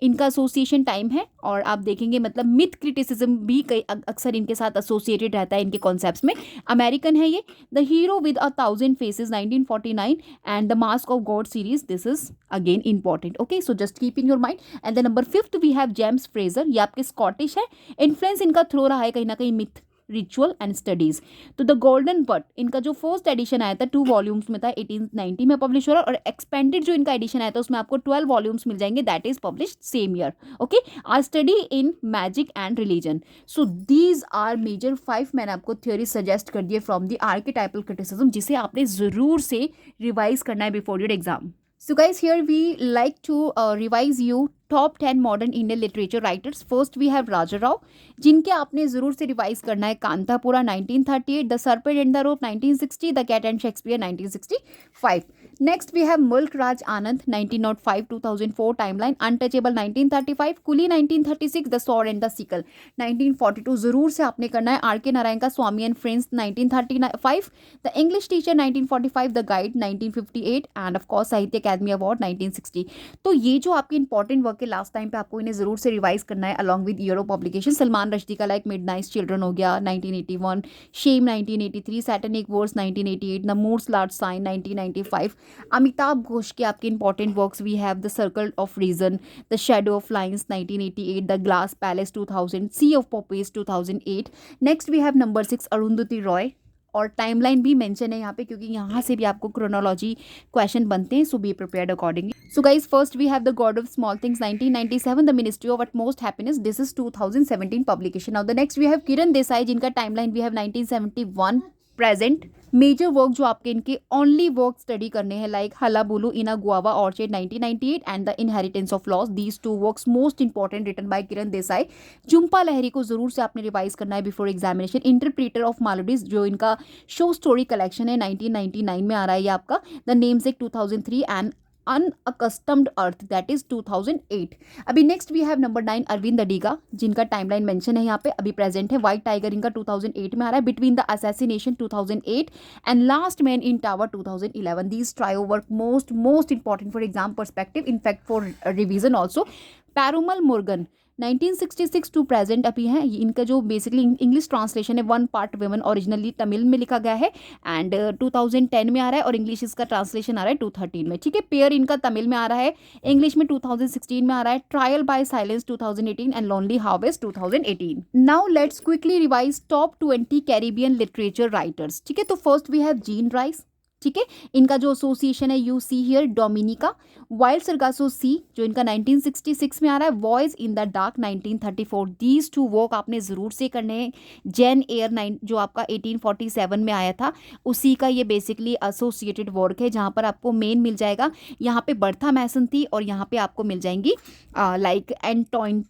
इनका एसोसिएशन टाइम है और आप देखेंगे मतलब मिथ क्रिटिसिज्म भी कई अक्सर इनके साथ एसोसिएटेड रहता है इनके कॉन्सेप्ट्स में. अमेरिकन है ये. The hero with a 1000 faces 1949 and the mask of god series, this is again important. Okay, so just keep in your mind. And the number fifth we have James Frazer, ये आपके Scottish है. Influence इनका throw रहा है कहीं ना कहीं myth, ritual and studies. तो द गोल्डन बट इनका जो फर्स्ट एडिशन आया था 2 वॉल्यूम्स में था, 1890 में पब्लिश हो रहा है. और एक्सपेंडेड जो इनका एडिशन आया था उसमें आपको 12 वॉल्यूम्स मिल जाएंगे, that is published same year. Okay. Are study in magic and religion. So these are major 5 मैंने आपको थ्योरी सजेस्ट कर दिए फ्रॉम द आर्कीटाइपल क्रिटिसिज्म, जिसे आपने ज़रूर से रिवाइज करना है before your exam. So guys, here we like to revise you top 10 modern Indian literature writers. First we have Raja Rao, जिनके आपने ज़रूर से रिवाइज करना है. Kanthapura 1938, the serpent and the rope 1960, the cat and Shakespeare 1965. Next we have Mulk Raj Anand 1905-2004 timeline. Untouchable 1935, Coolie 1936, the sword and the sickle 1942. ज़रूर से आपने करना है. आर के नारायण का Swami and friends 1935, the English teacher 1945, the guide 1958 and of course Sahitya Akademi award 1960. तो ये जो आपकी इंपॉर्टेंट वर्क वर्क है लास्ट टाइम पे, आपको इन्हें ज़रूर से रिवाइज करना है along with year of publication. Salman Rushdie का लाइक मिडनाइट चिल्ड्रन हो गया 1981, shame 1983, satanic verse 1988, the moor's large sign 1995। Amitabh Ghosh के आपके important works we have the circle of reason, the shadow of lines 1988, the glass palace 2000, sea of poppies 2008। Next we have number 6 Arundhati Roy, और timeline भी mention है यहाँ पे क्योंकि यहाँ से भी आपको क्रोनोलॉजी क्वेश्चन बनते हैं, so be prepared accordingly. So guys first we have the god of small things 1997, the ministry of utmost happiness, this is 2017 publication. Now the next we have Kiran Desai, जिनका timeline we have 1971 present. Major work जो आपके इनके only work study करने हैं like hullabaloo in a guava orchard 1998 and the inheritance of loss, these two works most important written by Kiran Desai. Jhumpa Lahiri को जरूर से आपने रिवाइज करना है before examination. Interpreter of maladies जो इनका शो स्टोरी कलेक्शन है 1999 में आ रहा है ये आपका। The namesake 2003 and unaccustomed earth that is 2008। अभी next we have number 9 Arvind Adiga, जिनका टाइमलाइन मेंशन है यहाँ पे, अभी प्रेजेंट है। व्हाइट टाइगर इनका 2008 में आ रहा है, between the assassination 2008 and last man in tower 2011। These trio work most important for exam perspective, in fact for revision also. Perumal Murugan 1966 to present अभी है, इनका जो बेसिकली इंग्लिश ट्रांसलेशन है one part women, originally Tamil में लिखा गया है एंड 2010 में आ रहा है और इंग्लिश इसका ट्रांसलेशन आ रहा है 2013 में, ठीक है। पेयर इनका तमिल में आ रहा है, इंग्लिश में 2016 में आ रहा है। Trial by silence 2018 and lonely harvest 2018। Now let's quickly revise top 20 Caribbean literature writers, ठीक है। तो first we have Jean Rhys, ठीक है, इनका जो एसोसिएशन है you see here Dominica. Wild Sargasso sea जो इनका 1966 में आ रहा है। Voice in the dark 1934। These two work आपने ज़रूर से करने हैं। जेन एयर 9 जो आपका 1847 में आया था, उसी का ये बेसिकली एसोसिएटेड वर्क है, जहाँ पर आपको मेन मिल जाएगा। यहाँ पे बर्था मैसन थी और यहाँ पे आपको मिल जाएंगी लाइक एंटोइन,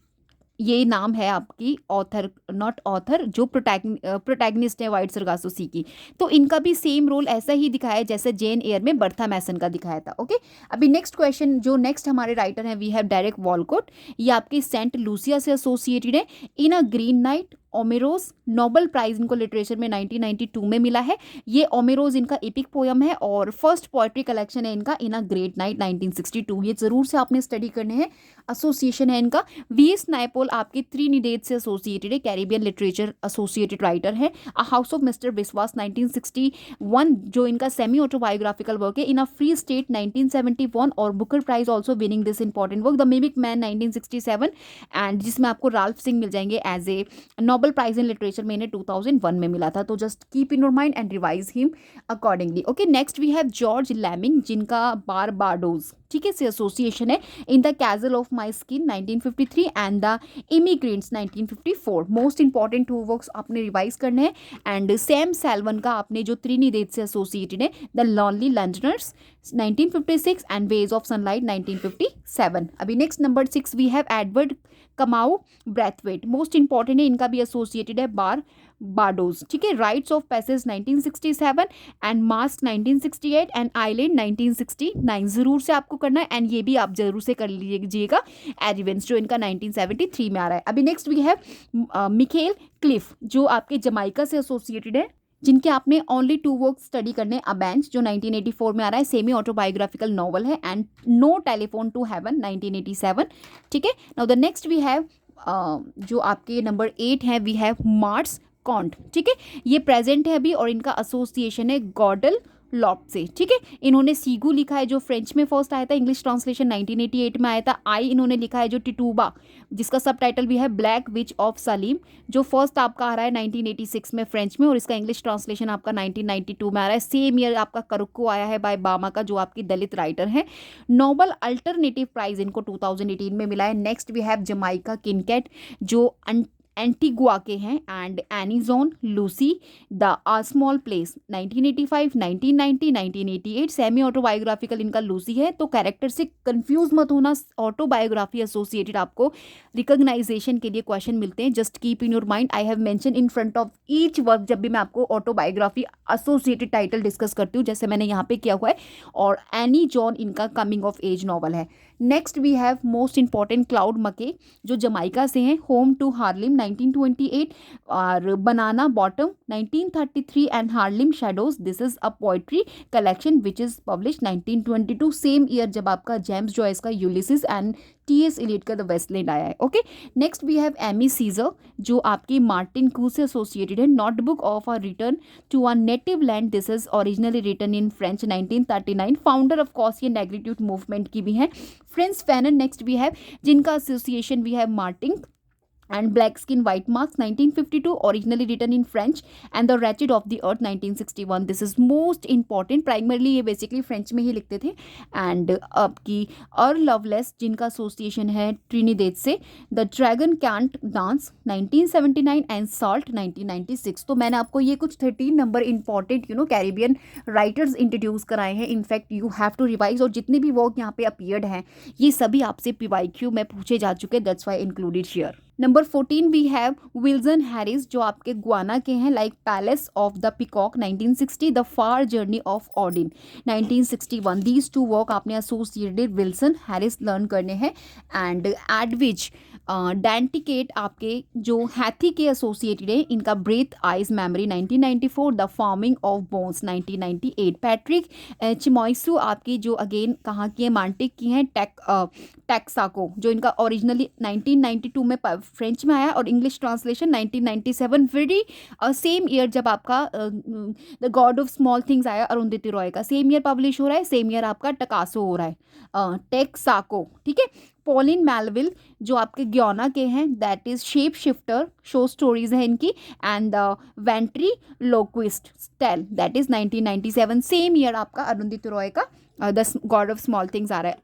ये नाम है आपकी ऑथर, नॉट ऑथर, जो प्रोटैगनिस्ट है वाइल्ड सरगासो सी की। तो इनका भी सेम रोल ऐसा ही दिखाया है जैसे जेन एयर में बर्था मैसन का दिखाया था, ओके। अभी नेक्स्ट क्वेश्चन, जो नेक्स्ट हमारे राइटर हैं वी हैव डेरेक वॉलकोट, ये आपकी सेंट लूसिया से एसोसिएटेड है। In a green night, Omeros, Nobel prize इनको लिटरेचर में 1992 में मिला है। ये ओमेरोज इनका एपिक पोयम है और फर्स्ट पोएट्री कलेक्शन है इनका इन अ ग्रेट नाइट 1962। ये जरूर से आपने स्टडी करने हैं, एसोसिएशन है इनका। वी एस नायपोल आपके त्रिनिडेद से एसोसिएटेड है, कैरिबियन लिटरेचर एसोसिएटेड राइटर है। अ हाउस ऑफ मिस्टर बिस्वास 1961 जो इनका सेमी ऑटोबायोग्राफिकल वर्क है। इन अ फ्री स्टेट 1971 और Booker prize also winning this important work. The mimic man 1967 and जिसमें आपको राल्फ सिंह मिल जाएंगे as a Nobel prize in literature में इन्हें 2001 में मिला था। तो just keep in your mind and revise him accordingly, okay. Next we have George Lamming, जिनका बारबाडोज, ठीक है, से एसोसिएशन है। In the castle of my skin 1953 and the immigrants 1954। Most important to works आपने रिवाइज करने हैं। And Sam सैल्वन का आपने जो त्रिनिदेद से एसोसिएटेड है, the lonely Londoners 1956 and ways of sunlight 1957। अभी next number 6 we have Edward Kamau Brathwaite, most important है, इनका भी एसोसिएटेड है बारबाडोज, ठीक है। Rites of passage 1967 and masks 1968 and island 1969 जरूर से आपको करना है एंड ये भी आप जरूर से कर लीजिएगा। एरिवेंस जो इनका 1973 में आ रहा है। अभी next we have Michelle Cliff जो आपके जमाइका से एसोसिएटेड है, जिनके आपने ओनली 2 वर्क स्टडी करने। अ बेंच जो 1984 में आ रहा है, सेमी ऑटोबायोग्राफिकल नॉवल है। And no telephone to heaven 1987, ठीक है। Now the next we have जो आपके नंबर 8 है वी हैव मार्स कॉन्ट, ठीक है, ये प्रेजेंट है अभी और इनका एसोसिएशन है गॉडल लॉफ्ट से, ठीक है। इन्होंने सीगू लिखा है जो फ्रेंच में फर्स्ट आया था, इंग्लिश ट्रांसलेशन 1988 में आया था। आई इन्होंने लिखा है जो टिटूबा, जिसका सब टाइटल भी है ब्लैक विच ऑफ सलीम, जो फर्स्ट आपका आ रहा है 1986 में फ्रेंच में और इसका इंग्लिश ट्रांसलेशन आपका 1992 में आ रहा है। सेम ईयर आपका करुक्को आया है बाय बामा का, जो आपकी दलित राइटर है। नोबल अल्टरनेटिव प्राइज इनको 2018 में मिला है। Next we have Jamaica Kincaid जो एंटीगुआ के हैं। And Annie John Lucy the a small place 1985, 1990, 1988 semi autobiographical इनका लूसी है। तो कैरेक्टर से कंफ्यूज मत होना, ऑटोबायोग्राफी एसोसिएटेड आपको रिकॉग्नाइजेशन के लिए क्वेश्चन मिलते हैं। Just keep in your mind, I have mention in front of each work जब भी मैं आपको ऑटोबायोग्राफी एसोसिएटेड टाइटल डिस्कस करती हूँ, जैसे मैंने यहाँ पे किया हुआ है। और एनी जॉन इनका कमिंग ऑफ एज नॉवल है। Next we have most important Claude McKay जो जमाइका से हैं, होम टू हार्लिम 1928, और banana bottom 1933, and Harlem shadows this is a poetry collection which is publish 1922, same year जब आपका James Joyce का Ulysses and T S. Eliot का the Wasteland आया है. Okay, next we have Aime Cesaire जो आपकी Martinique से associated है. Notebook of a return to a native land this is originally written in French 1939. Founder of कॉसियन negritude movement की भी है. Frantz Fanon next we have जिनका association we have Martinique and Black Skin White Marks 1952, originally written in French, and The Wretched of the Earth 1961. This is most important. Primarily ये basically French में ही लिखते थे. And आपकी earl loveless जिनका association है Trinidad से, The Dragon Can't Dance 1979 and Salt 1996. तो मैंने आपको ये कुछ 13 number important Caribbean writers introduce कराए हैं. In fact you have to revise, और जितने भी वर्क यहाँ पे अपीयर्ड हैं ये सभी आपसे PYQ में पूछे जा चुके. That's why included here. Number 14 we have Wilson Harris जो आपके गुआना के हैं, like palace of the peacock 1960, the far journey of Oudin 1961. These two work आपने एसोसिएटेड विल्सन हैरिस लर्न करने हैं. एंड एडविच डेंटिकेट आपके जो हैथी के एसोसिएटेड है, इनका breath eyes memory 1994, the farming of bones 1998. Patrick Chamoiseau आपकी जो अगेन कहाँ की है, मांटिक की हैं. टेक्साको जो इनका ओरिजिनली 1992 में फ्रेंच में आया और English translation 1997, very same year जब आपका the god of small things आया अरुंधति रॉय का, सेम ईयर पब्लिश हो रहा है. सेम ईयर आपका टकासो हो रहा है, टेक्साको. ठीक है. पॉलिन मेलविल जो आपके ग्योना के हैं, दैट इज शेप शिफ्टर, शो स्टोरीज है इनकी. And the ventriloquist's tale that is 1997, same year आपका अरुंधति रॉय का the god of small things आ रहा है.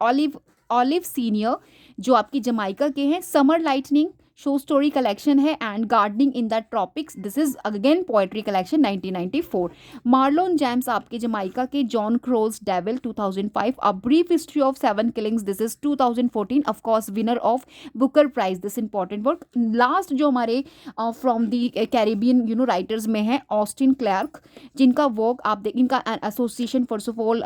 ऑलिव सीनियर जो आपकी जमाइका के हैं, समर लाइटनिंग शो स्टोरी कलेक्शन है. And gardening in the tropics this is again poetry collection 1994. Marlon James आपके जमाइका के, John Crow's devil 2005, a brief history of 7 killings this is 2014, of course winner of Booker prize. This important work. Last जो हमारे from the Caribbean writers में है, Austin Clark जिनका work आप देख, इनका association first of all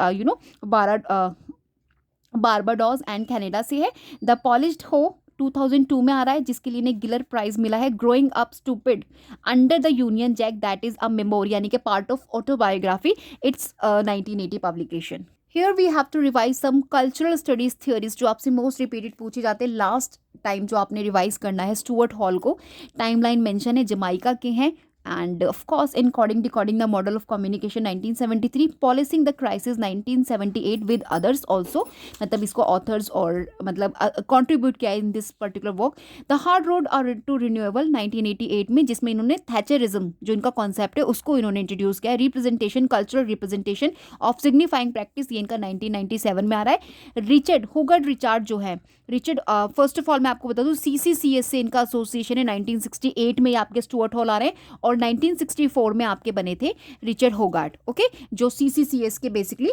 Barbados and Canada से है. द पॉलिश्ड हो 2002 में आ रहा है जिसके लिए इन्हें गिलर प्राइज मिला है. Growing up stupid under the union jack that is a memory यानी कि part of autobiography. It's 1980 publication. Here we have to revise some cultural studies theories जो आपसे मोस्ट रिपीटेड पूछे जाते हैं. लास्ट टाइम जो आपने रिवाइज करना है स्टुअर्ट हॉल को. टाइमलाइन मेंशन है, जमाइका के हैं. And of course, decoding the model of communication 1973, policing the crisis 1978 with others also. मतलब इसको authors और मतलब contribute किया in this particular work. The hard road to renewable 1988 में, जिसमें इन्होंने Thatcherism जो इनका concept है उसको इन्होंने introduce किया. Representation, cultural representation of signifying practice, ये इनका 1997 में आ रहा है. रिचर्ड जो है, रिचर्ड फर्स्ट ऑफ ऑल मैं आपको बता दूं CCCS से इनका एसोसिएशन है. 1968 में आपके स्टुअर्ट हॉल आ रहे हैं और 1964 में आपके बने थे रिचर्ड होगार्ट. ओके, जो CCCS के बेसिकली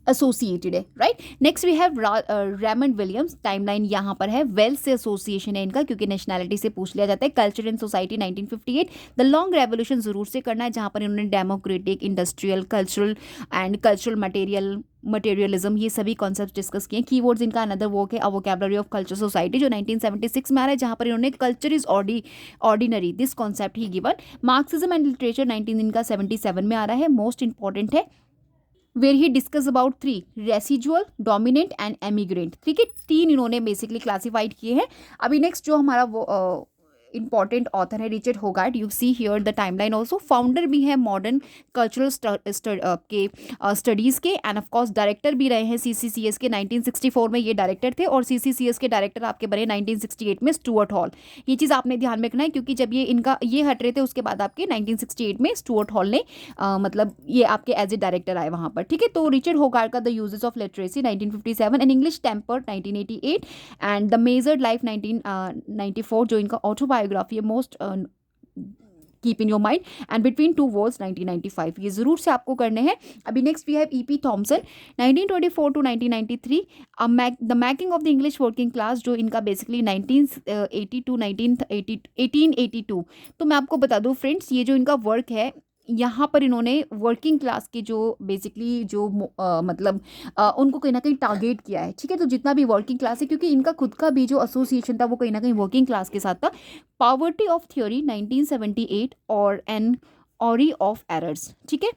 एसोसिएटेड है. Right. Next we have Raymond Williams. Timeline यहाँ पर है, वेल्स से एसोसिएशन है इनका क्योंकि नेशनैलिटी से पूछ लिया जाता है. Culture and society 1958. The long revolution जरूर से करना है जहाँ पर इन्होंने democratic, industrial, cultural and cultural materialism ये सभी कॉन्सेप्ट डिस्कस किए. कीवर्ड्स इनका अनदर वर्क है, a vocabulary of culture society जो 1976 में आ रहा है जहाँ पर इन्होंने culture is ordinary this concept ही गिवन. मार्क्सिज्म एंड लिटरेचर 1977 में आ रहा है, मोस्ट इंपॉर्टेंट है. Where he discuss about 3 रेसिजुअल, dominant and emigrant. ठीक है, 3 इन्होंने बेसिकली क्लासिफाइड किए हैं. अभी नेक्स्ट जो हमारा वो इंपॉर्टेंट ऑथर है Richard Hoggart. You see here the timeline also. Founder भी है मॉडर्न कल्चरल के स्टडीज़ के. एंड ऑफ कोर्स डायरेक्टर भी रहे हैं CCCS के. 1964 में ये डायरेक्टर थे और CCCS के डायरेक्टर आपके बने 1968 में स्टुअर्ट हॉल. ये चीज़ आपने ध्यान में रखना है क्योंकि जब ये हट रहे थे उसके बाद आपके 1968 में स्टुअर्ट हॉल ने मतलब ये आपके एज ए डायरेक्टर आए वहाँ पर. ठीक है. तो रिचर्ड होगार्ट का the uses of literacy 1957, an English temper 1988 and the measured life 1994 जो इनका ऑटोबायोग्राफी है. Most keep in your mind. And between two wars 1995 ये जरूर से आपको करने हैं. अभी next we have EP Thomson 1924 to 1993, the making of the English working class जो इनका बेसिकली 1980 to 1882. तो मैं आपको बता दूं फ्रेंड्स, ये जो इनका वर्क है यहाँ पर इन्होंने वर्किंग क्लास के जो बेसिकली जो मतलब उनको कहीं ना कहीं टारगेट किया है, ठीक है। तो जितना भी वर्किंग क्लास है, क्योंकि इनका खुद का भी जो एसोसिएशन था वो कहीं ना कहीं वर्किंग क्लास के साथ था। पावर्टी ऑफ थ्योरी 1978 और एन ऑरी ऑफ एरर्स, ठीक है।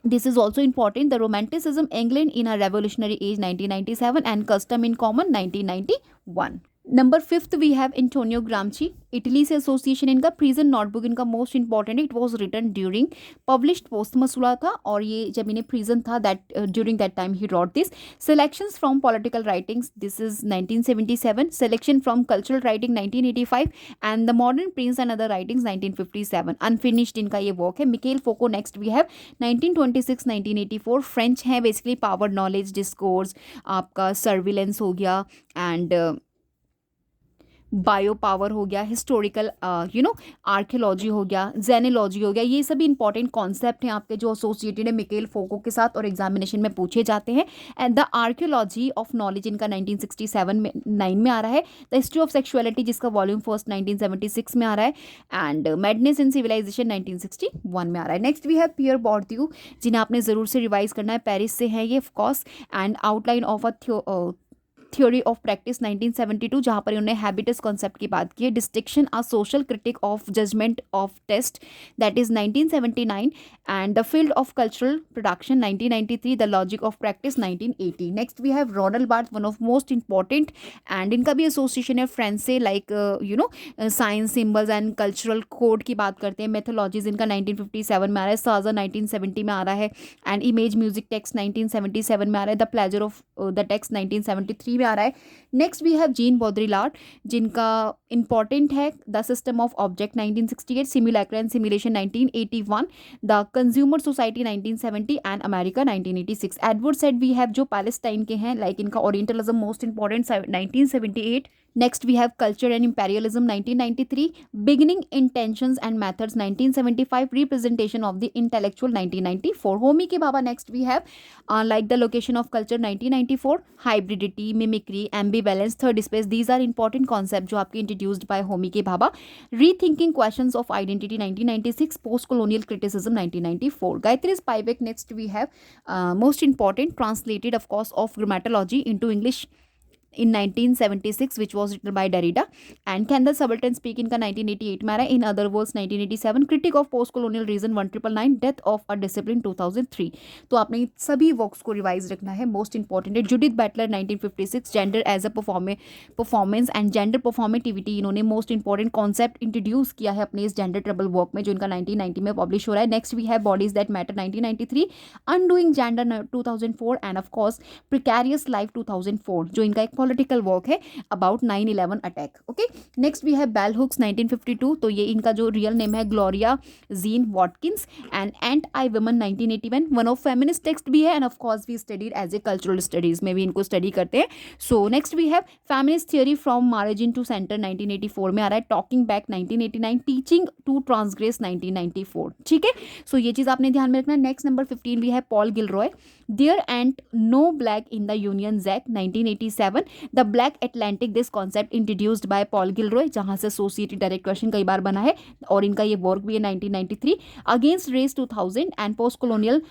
This is also important. The Romanticism England in a Revolutionary Age 1997 and Custom in Common 1991. Number fifth we have Antonio Gramsci, Italy से एसोसिएशन इनका। Prison notebook इनका most important, it was written during published posthumous हुआ था, और ये जब इन्हें prison था दैट ड्यूरिंग दैट टाइम ही wrote this. Selections from political writings, this is 1977। Selection from cultural writing 1985 and the modern prince and other writings 1957। Unfinished इनका ये वर्क है। Michel Foucault next we have 1926 1984। French है basically. Power, knowledge, discourse, आपका surveillance हो गया, and bio power हो गया, historical archaeology हो गया, जेनेलॉजी हो गया। ये सभी इंपॉर्टेंट कॉन्सेप्ट हैं आपके जो एसोसिएटेड है मिकेल फोको के साथ और एग्जामिनेशन में पूछे जाते हैं। And the archaeology of knowledge इनका 1967 में 9 में आ रहा है। द हिस्ट्री ऑफ सेक्सुअलिटी जिसका वॉल्यूम फर्स्ट 1976 में आ रहा है, एंड मैडनेस इन सिविलाइजेशन 1961 में आ रहा है। नेक्स्ट वी हैव पियर बोर्दियू, जिन्हें आपने ज़रूर से रिवाइज करना है, पेरिस से है ये of course. And outline of a theory of practice 1972, जहाँ पर उन्होंने हैबिटस कॉन्सेप्ट की बात की है। Distinction a social critique of judgement of taste, that is 1979। And the field of cultural production 1993, the logic of practice 1980। Next we have Roland Barthes, one of most important, and इनका भी association है French से, like signs, symbols and cultural code की बात करते हैं। मेथोलॉजीज इनका 1957 में आ रहा है। साजा 1970 में आ रहा है, एंड इमेज म्यूजिक टेक्स्ट 1977 में आ रहा है। The pleasure of the text 1973 आ रहा है। Next we have Jean Baudrillard, जिनका इंपॉर्टेंट है the system of object 1968, simulacra and simulation 1981, the consumer society 1970 and America 1986। Edward Said we have जो पैलेस्टाइन के हैं, लाइक इनका orientalism most important 1978। Next we have culture and imperialism 1993, beginning intentions and methods 1975, representation of the intellectual 1994। Homi K Baba next we have like the location of culture 1994, hybridity, mimicry, ambivalence, third space, these are important concept जो आपके introduced by Homi K Bhabha. Rethinking questions of identity 1996, post colonial criticism 1994। Gayatri Spivak next we have most important, translated of course of grammatology into English in 1976, which was written by Derrida, and Can the Subaltern Speak इनका 1988 में आ रहा है। In Other Worlds 1987, Critic of Post-Colonial Reason 1999, Death of a Discipline 2003। तो आपने सभी works को revise रखना है, मोस्ट इंपॉर्टेंट है। Judith Butler 1956, gender as a performance and gender performativity, इन्होंने मोस्ट इंपॉर्टेंट कॉन्सेप्ट इंट्रोड्यूस किया है अपने इस जेंडर ट्रबल वर्क में, जो इनका 1990 में पब्लिश हो रहा है। Next we have bodies that matter 1993, undoing gender 2004, and of course precarious life 2004, जो इनका एक पॉलिटिकल वर्क है about 9/11 attack. Okay, next we have bell hooks 1952, तो ये इनका जो रियल नेम है Gloria Jean Watkins, and I woman 1981, one of feminist text भी है, and of course we studied as a cultural studies में भी इनको स्टडी करते हैं। So next we have feminist theory from margin to centre 1984 में आ रहा है। Talking back 1989, teaching to transgress 1994। ठीक है, सो ये चीज आपने ध्यान में रखना है। नेक्स्ट नंबर 15 भी है Paul Gilroy, there and no black in the union jack 1987, the black Atlantic, this concept introduced by Paul Gilroy, जहां से एसोसिएटेड डायरेक्ट क्वेश्चन कई बार बना है, और इनका ये वर्क भी है 1993। Against race 2000 and post colonial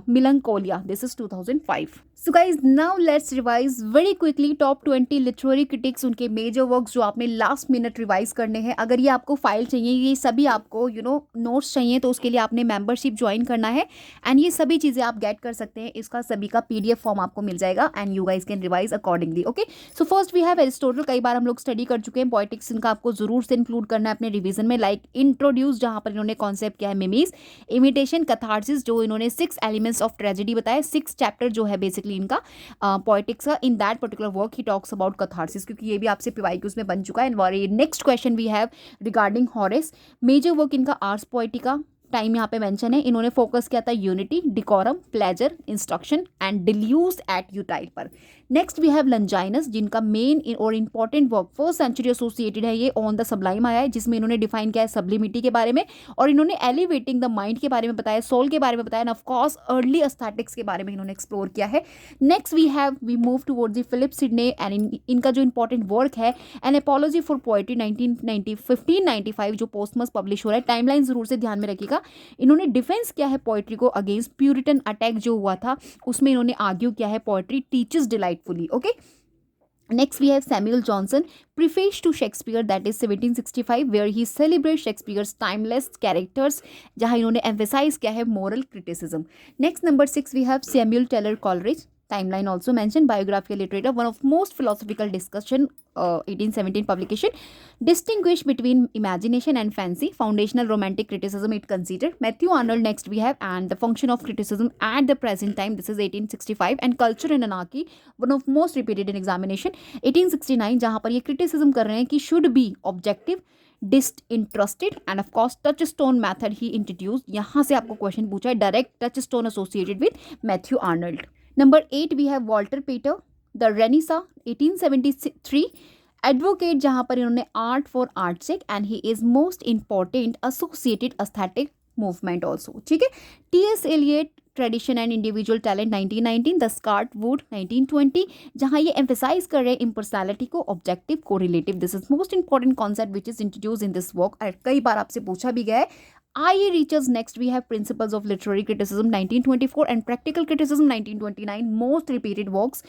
melancholia, this is 2005। So guys now let's revise very quickly top 20 literary critics, उनके मेजर वर्क्स जो आपने लास्ट मिनट रिवाइज करने हैं। अगर ये आपको फाइल चाहिए, ये सभी आपको नोट्स चाहिए, तो उसके लिए आपने मेंबरशिप ज्वाइन करना है, एंड ये सभी चीज़ें आप गेट कर सकते हैं। इसका सभी का PDF फॉर्म आपको मिल जाएगा, and you guys can revise accordingly. Okay, so first we have Aristotle, कई बार हम लोग स्टडी कर चुके हैं। पोएटिक्स इनका आपको जरूर से इंक्लूड करना है अपने रिविजन में, लाइक इंट्रोड्यूस, जहाँ पर इन्होंने कॉन्सेप्ट किया है मिमीज, इमिटेशन, कैथार्सिस, जो इन्होंने 6 एलिमेंट्स ऑफ ट्रेजेडी बताया, 6 चैप्टर जो है बेसिकली इनका पोएटिक्स का। इन दैट पर्टिकुलर वर्क ही टॉक्स अबाउट कैथार्सिस, क्योंकि ये भी आपसे PYQs में बन चुका है। Next question we have regarding Horace, major work इनका आर्स पोएटिका, टाइम यहाँ पे मेंशन है। इन्होंने फोकस किया था unity, decorum, pleasure, instruction and dulce et utile पर। नेक्स्ट वी हैव लंजाइनस, जिनका मेन और important work first century associated है, ये ऑन द सबलाइम आया है, जिसमें इन्होंने डिफाइन किया है सब्लिमिटी के बारे में, और इन्होंने एलिवेटिंग द माइंड के बारे में बताया, सोल के बारे में बताया, and of course early aesthetics के बारे में इन्होंने एक्सप्लोर किया है। Next we move towards the Philip Sidney, and इनका जो इंपॉर्टेंट वर्क है एन एपोलॉजी फॉर पोएट्री 1595, जो पोस्टमस पब्लिश हो रहा है। टाइमलाइन जरूर से ध्यान में रखिएगा, इन्होंने डिफेंस किया है पोइट्री को अगेंस्ट प्यूरिटन अटैक जो हुआ था, उसमें इन्होंने आर्ग्यू किया है poetry teaches delightfully. Okay, next we have Samuel Johnson preface to Shakespeare, that is 1765, where he celebrates Shakespeare's timeless characters, जहाँ इन्होंने emphasize किया है moral criticism. Next, number 6 we have Samuel Taylor Coleridge, timeline also mentioned, biographical literature, one of most philosophical discussion, 1817 publication, distinguish between imagination and fancy, foundational romantic criticism it considered. Matthew Arnold next we have, and the function of criticism at the present time, this is 1865, and culture and anarchy, one of most repeated in examination, 1869, जहाँ पर ये criticism कर रहे हैं कि should be objective, disinterested, and of course touchstone method he introduced. यहाँ से आपको क्वेश्चन पूछा है direct touchstone associated with Matthew Arnold. Number 8 we have Walter Pater, the Renaissance, 1873, advocate जहाँ पर इन्होंने art for art sake, and he is most important associated aesthetic movement also. ठीक है, T S. Eliot, tradition and individual talent 1919, the sacred wood 1920, जहाँ ये emphasise कर रहे हैं इम्पर्सनैलिटी को, ऑब्जेक्टिव को relative. This is most important concept which is introduce in this work, और कई बार आपसे पूछा भी गया है. I.A. Reacher's next we have Principles of Literary Criticism 1924 and Practical Criticism 1929, most repeated works,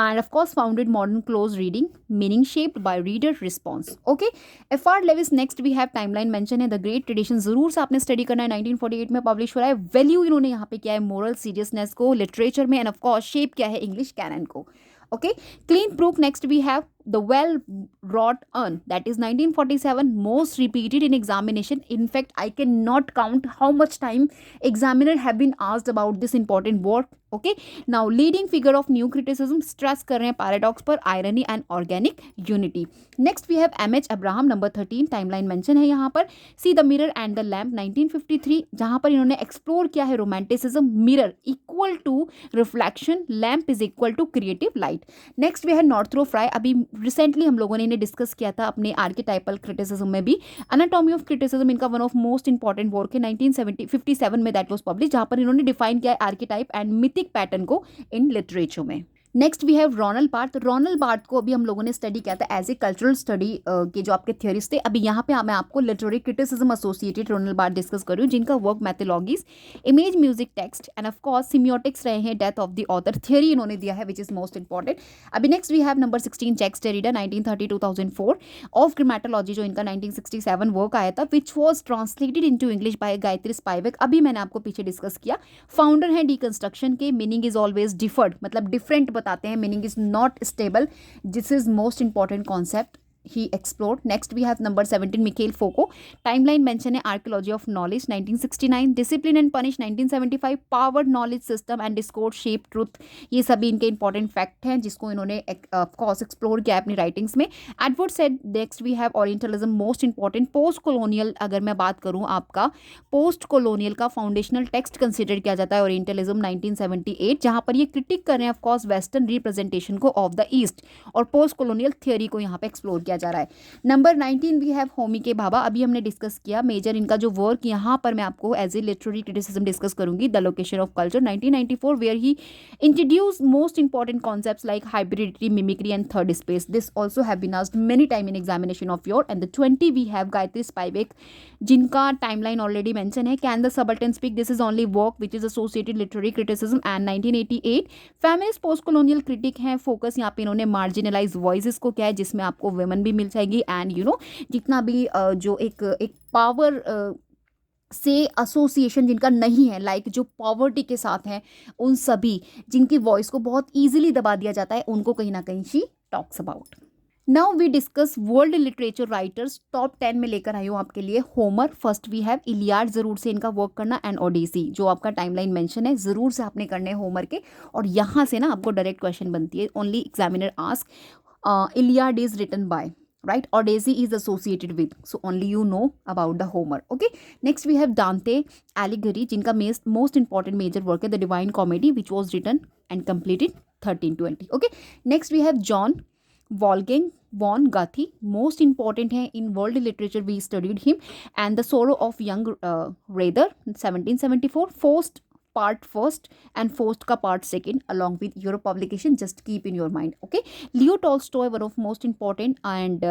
and of course founded modern close reading, meaning shaped by reader response. Okay, F.R. Lewis next we have timeline mention है, The Great Tradition जरूर से आपने study करना है, 1948 में publish हो रहा है. वैल्यू इन्होंने यहाँ पे किया है मोरल सीरियसनेस को लिटरेचर में, एंड ऑफ कोर्स शेप किया है इंग्लिश कैनन को. Okay, Clean Brook next we have The Well Wrought Urn, that is 1947, most repeated in examination. In fact, I cannot count how much time examiner have been asked about this important work. Okay, now leading figure of new criticism, stress कर रहे हैं paradox पर, irony and organic unity. Next we have M.H. Abraham, number 13, timeline mention है यहाँ पर. See the Mirror and the Lamp 1953, जहाँ पर इन्होंने explore किया है romanticism, mirror equal to reflection, lamp is equal to creative light. Next we have Northrop Frye, अभी recently हम लोगों ने इन्हें डिस्कस किया था अपने आर्किटाइपल क्रिटिसिज्म में भी. एनाटॉमी ऑफ क्रिटिसिज्म इनका one of most important work है, 1957 में दैट वाज पब्लिश, जहां पर इन्होंने डिफाइन किया है आर्किटाइप एंड मिथिक पैटर्न को इन लिटरेचर में. Next we have Roland Barthes. Roland Barthes को अभी हम लोगों ने स्टडी किया था एज ए कल्चरल स्टडी के जो आपके थियरिस्ट थे. अभी यहाँ पे मैं आपको literary criticism associated Ronald Barthes discuss कर रही हूँ, जिनका work mythologies, image, music, text and of course semiotics रहे हैं. Death of the author theory इन्होंने दिया है विच इज मोस्ट इंपॉर्टेंट. अभी next we have number 16 Jacques Derrida 1930-2004, of grammatology जो इनका 1967 वर्क आया था, which was translated into English by Gayatri Spivak. अभी मैंने आपको पीछे डिस्कस किया. फाउंडर है डिकंस्ट्रक्शन के, मीनिंग इज ऑलवेज डिफर्ड, मतलब डिफरेंट बताते हैं, meaning is not stable. This is most important concept he explored. Next we have number 17 Mikhail Foucault, timeline mention है archaeology of knowledge 1969, discipline and punish 1975, power, knowledge system and discourse shape truth. ये सभी इनके important fact हैं जिसको इन्होंने of course explore किया अपनी writings में. Edward Said. Next we have orientalism, most important. Post colonial, अगर मैं बात करूँ आपका पोस्ट कॉलोनियल का फाउंडेशनल टेक्स्ट कंसिडर किया जाता है ओरिएंटलिज्म 1978, जहाँ पर ये क्रिटिक कर रहे हैं ऑफकोर्स वेस्टर्न रिप्रेजेंटेशन को ऑफ द ईस्ट, और पोस्ट कॉलोनियल थियोरी को यहाँ पे एक्सप्लोर किया जा रहा है. नंबर 19 वी हैव होमी के भाभा. अभी हमने डिस्कस किया मेजर इनका जो वर्क, यहाँ पर मैं आपको as a literary criticism discuss करूंगी, the location of culture 1994, where he introduce most important concepts like hybridity, mimicry and third space. This also have been asked many time in examination of your. And the 20 we have Gayatri Spivak, जिनका timeline already mention है. Can the subaltern speak, this is only work which is associated literary criticism. And 1988 feminist post colonial critic हैं. Focus यहाँ पे इन्होंने marginalise voices को किया है, जिसमें आपको वुमेन भी मिल जाएगी, एंड यू नो जितना भी जो एक पावर से एसोसिएशन जिनका नहीं है, लाइक जो पॉवर्टी के साथ हैं, उन सभी जिनकी वॉइस को बहुत ईजिली दबा दिया जाता है, उनको कहीं ना कहीं she talks about. Now we discuss world literature writers. Top 10 में लेकर आई हूँ आपके लिए Homer. First we have Iliad, जरूर से इनका वर्क करना, एंड ओडिसी जो आपका टाइमलाइन मेंशन है जरूर से आपने करने हैं होमर के. और यहाँ से ना आपको डायरेक्ट क्वेश्चन बनती है, only examiner ask Iliad is written by, right? Odyssey is associated with, so only you know about the Homer. Okay, next we have Dante Alighieri, जिनका most important major work है The Divine Comedy, which was written and completed 1320. Okay, next we have John Wolfgang von Goethe, most important है in world literature, we studied him. And The Sorrow of Young Werther 1774, Faust part first and Faust का part second along with your publication, just keep in your mind. Okay, Leo Tolstoy, one of most important, and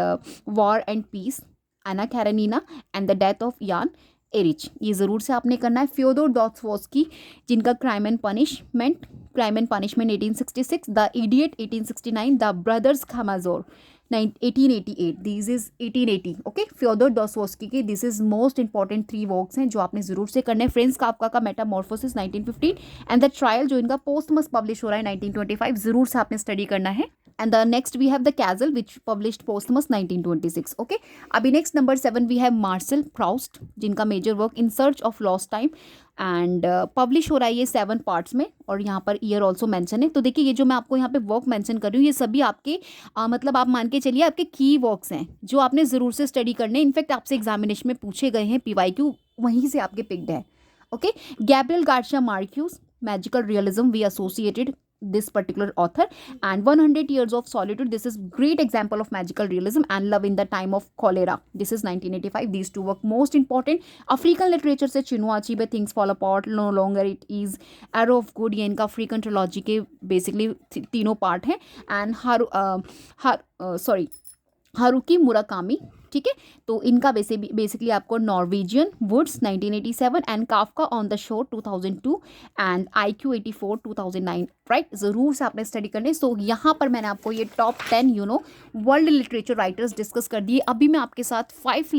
War and Peace, Anna Karenina, and The Death of Jan Erich, ये ज़रूर से आपने करना है। Fyodor Dostoevsky जिनका crime and punishment 1866, the idiot 1869, the brothers Karamazov 1888, this is 1880। Okay, Fyodor Dostoevsky की this is most important 3 works हैं जो आपने जरूर से करने हैं। फ्रेंड्स काफ्का का मेटामॉर्फोसिस 1915 एंड द ट्रायल जो इनका पोस्टमस पब्लिश हो रहा है 1925, जरूर से आपने स्टडी करना है। And the next we have the Castle which published posthumous 1926. Okay, अभी next number 7 we have Marcel Proust जिनका major work In Search of Lost Time and publish हो रहा है ये 7 पार्ट्स में, और यहाँ पर ईयर ऑल्सो मेंशन है। तो देखिए ये जो मैं आपको यहाँ पे वर्क मेंशन कर रही हूँ ये सभी आपके मतलब आप मान के चलिए आपके की वर्क्स हैं जो आपने ज़रूर से स्टडी करने। इनफैक्ट आपसे एग्जामिनेशन में पूछे गए हैं, PYQ वहीं से आपके पिक्ड है। Okay, Gabriel Garcia Marquez magical realism we associated this particular author, and 100 years of solitude, this is great example of magical realism, and love in the time of cholera, this is 1985। these two work most important। African literature से Chinua Achebe things fall apart, no longer it is, arrow of good, ये इनका African trilogy के basically तीनों part हैं। And Haruki Murakami, ठीक है, तो इनका बेसिकली आपको Norwegian woods 1987 and Kafka on the shore 2002 and IQ 84 2009, right, ज़रूर से आपने स्टडी करने। सो यहाँ पर मैंने आपको ये top 10 world literature writers discuss कर दिए। अभी मैं आपके साथ 5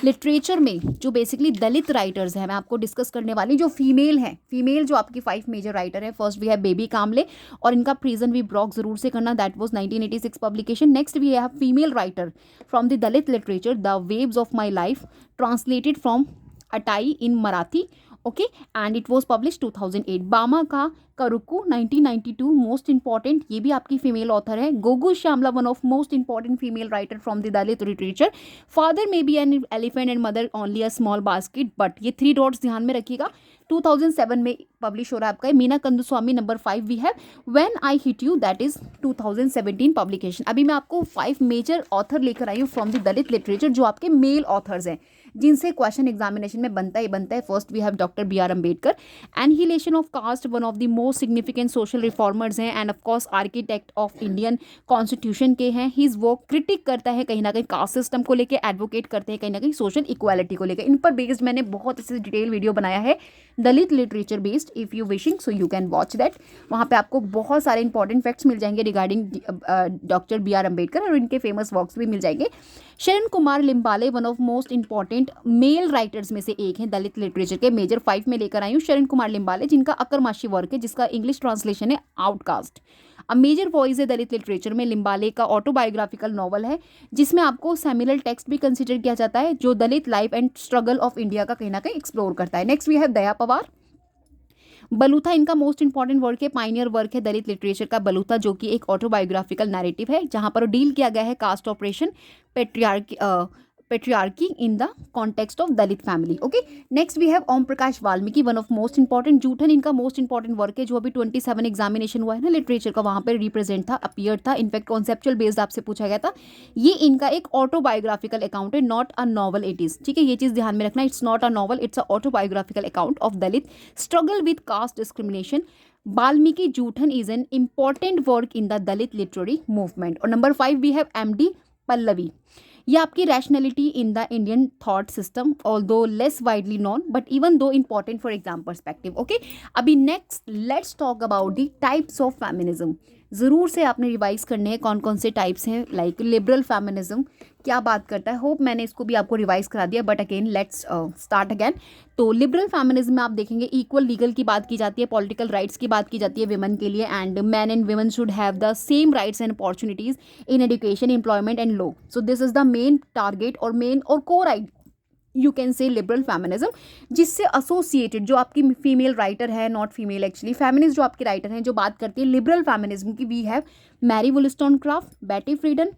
लिटरेचर में जो बेसिकली दलित राइटर्स हैं मैं आपको डिस्कस करने वाली, जो फीमेल हैं, फीमेल जो आपकी 5 मेजर राइटर है। फर्स्ट वी है बेबी कामले और इनका प्रिजन वी ब्रॉक ज़रूर से करना, that was 1986 publication. Next we have female writer from the Dalit literature, the waves of my life translated from अटाई in Marathi, okay, and it was publish 2008। Bama का करुकू 1992 most important, ये भी आपकी फीमेल ऑथर है। Gogu Shyamala one of most important female writer from the Dalit literature. Father may be an elephant and mother only a small basket, but ये 3 dots ध्यान में रखिएगा। 2007 में पब्लिश हो रहा है आपका। Meena Kandasamy number 5 we have when I hit you, that is 2017 publication. अभी मैं आपको 5 मेजर ऑथर लेकर आई हूँ फ्रॉम द दलित लिटरेचर जो आपके मेल ऑथर्स हैं जिनसे क्वेश्चन एग्जामिनेशन में बनता ही बनता है। First we have doctor BR Ambedkar, annihilation of caste, one of the most significant social reformers हैं and of course architect of Indian constitution के हैं। हिज वर्क क्रिटिक करता है कहीं ना कहीं कास्ट सिस्टम को लेकर, एडवोकेट करते हैं कहीं ना कहीं सोशल इक्वालिटी को लेकर। इन पर बेस्ड मैंने बहुत अच्छे डिटेल वीडियो बनाया है Dalit literature based, if you wishing so you can watch that. वहाँ पे आपको बहुत सारे इंपॉर्टेंट फैक्ट्स मिल जाएंगे रिगार्डिंग डॉक्टर BR अम्बेडकर और इनके फेमस वर्क्स भी मिल जाएंगे। शरण Kumar Limbale one of most important mail writers में से एक हैं दलित लिटरेचर के। मेजर 5 में लेकर आई हूँ शरण कुमार लिम्बाले जिनका अकरमाशी वर्क है जिसका इंग्लिश ट्रांसलेशन है आउटकास्ट। अ मेजर वॉइस है दलित लिटरेचर में। लिम्बाले का ऑटोबायोग्राफिकल नॉवल है जिसमें आपको सेमिनल टेक्स्ट भी कंसिडर किया जाता है जो Dalit life and struggle of India का कहीं ना कहीं एक्सप्लोर करता है। Next we have Daya Pawar. Baluta इनका मोस्ट इंपॉर्टेंट वर्क है, पाइनियर वर्क है दलित लिटरेचर का बलूथा, जो कि एक ऑटोबायोग्राफिकल नैरेटिव है जहां पर डील किया गया है caste oppression, patriarchy in the context of Dalit family. Okay, next we have Om Prakash Valmiki one of most important. Joothan इनका मोस्ट इंपॉर्टेंट वर्क है जो अभी 27 एग्जामिनेशन हुआ है ना लिटरेचर का, वहाँ पर रिप्रेजेंट था, अपीयर था, इनफैक्ट कॉन्सेप्चुअल बेस्ड आपसे पूछा गया था। ये इनका एक ऑटोबायोग्राफिकल अकाउंट है, not a novel it is, ठीक है, ये चीज़ ध्यान में रखना, it's not a novel, it's a autobiographical account of Dalit struggle with caste discrimination. Valmiki Joothan is an important work in the Dalit literary movement. और number 5 we have MD Pallavi, ये आपकी rationality in the Indian thought system, although less widely known but even though important for exam perspective. Okay, अभी next let's talk about the types of feminism. ज़रूर से आपने revise करने हैं कौन कौन से टाइप्स हैं, लाइक लिबरल फेमिनिज्म क्या बात करता है। होप मैंने इसको भी आपको रिवाइज करा दिया, but again let's start again. तो लिबरल फेमिनिज्म में आप देखेंगे इक्वल लीगल की बात की जाती है, पॉलिटिकल राइट्स की बात की जाती है विमेन के लिए, and man and women should have the same rights and opportunities in education, employment and law. So this is the main target और मेन और core right you can say liberal feminism, जिससे associated जो आपकी female writer है, not female actually, feminist जो आपके writer हैं जो बात करती है लिबरल फेमिनिज्म की, we have Mary Wollstonecraft, Betty Friedan,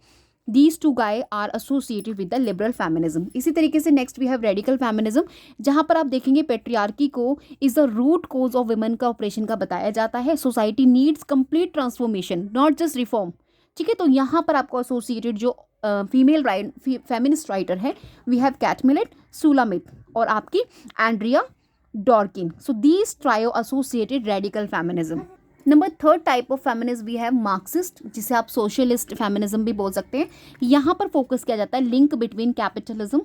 these two guy are associated with the liberal feminism. इसी तरीके से next we have radical feminism, जहां पर आप देखेंगे पेट्रियार्की को is the root cause of women का ऑपरेशन का बताया जाता है। Society needs complete transformation not just reform, ठीक है, तो यहाँ पर आपको एसोसिएटेड जो फीमेल फेमिनिस्ट राइटर है we have Kate Millett, Shulamith और आपकी Andrea Dworkin. So these trio associated radical feminism. Number 3 type of feminism we have Marxist, जिसे आप सोशलिस्ट फेमिनिज्म भी बोल सकते हैं। यहाँ पर फोकस किया जाता है link between capitalism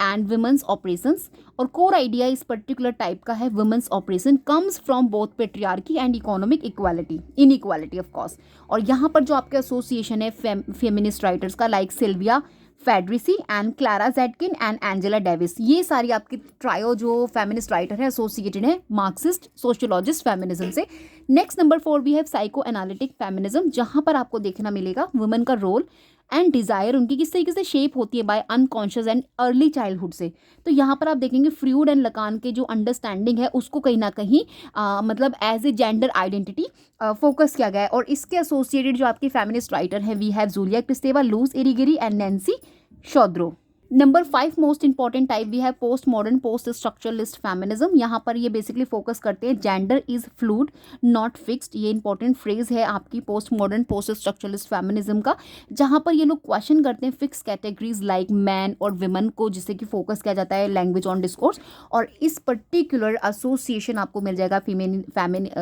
and women's oppressions. और कोर आइडिया इस पर्टिकुलर टाइप का है women's oppression comes from both patriarchy and economic equality, inequality of course. और यहाँ पर जो आपके एसोसिएशन है फेमिनिस्ट राइटर्स का, like Silvia Federici and Clara Zetkin and Angela Davis, ये सारी आपकी ट्रायो जो फेमिनिस्ट राइटर है एसोसिएटेड है मार्क्सिस्ट सोशियोलॉजिस्ट फेमिनिज्म से। नेक्स्ट नंबर 4 भी है साइको एनालिटिक फेमिनिज्म, जहाँ पर आपको देखना मिलेगा वुमेन का रोल एंड डिज़ायर उनकी किस तरीके से शेप होती है by unconscious and early childhood से। तो यहाँ पर आप देखेंगे फ्रूड एंड लकान के जो अंडरस्टैंडिंग है उसको कहीं ना कहीं मतलब as a gender identity focus किया गया है। और इसके एसोसिएटेड जो आपकी फेमिनिस्ट राइटर है we have Julia Kristeva, Luce Irigaray and Nancy Chodorow. Number 5 most important type भी है post modern post structuralist feminism. यहाँ पर ये बेसिकली फोकस करते हैं gender is fluid not fixed, ये इंपॉर्टेंट फ्रेज है आपकी post modern post structuralist feminism का, जहाँ पर ये लोग क्वेश्चन करते हैं फिक्स कैटेगरीज लाइक मैन और विमेन को, जिससे कि फोकस किया जाता है लैंग्वेज ऑन डिस्कोर्स। और इस पर्टिकुलर एसोसिएशन आपको मिल जाएगा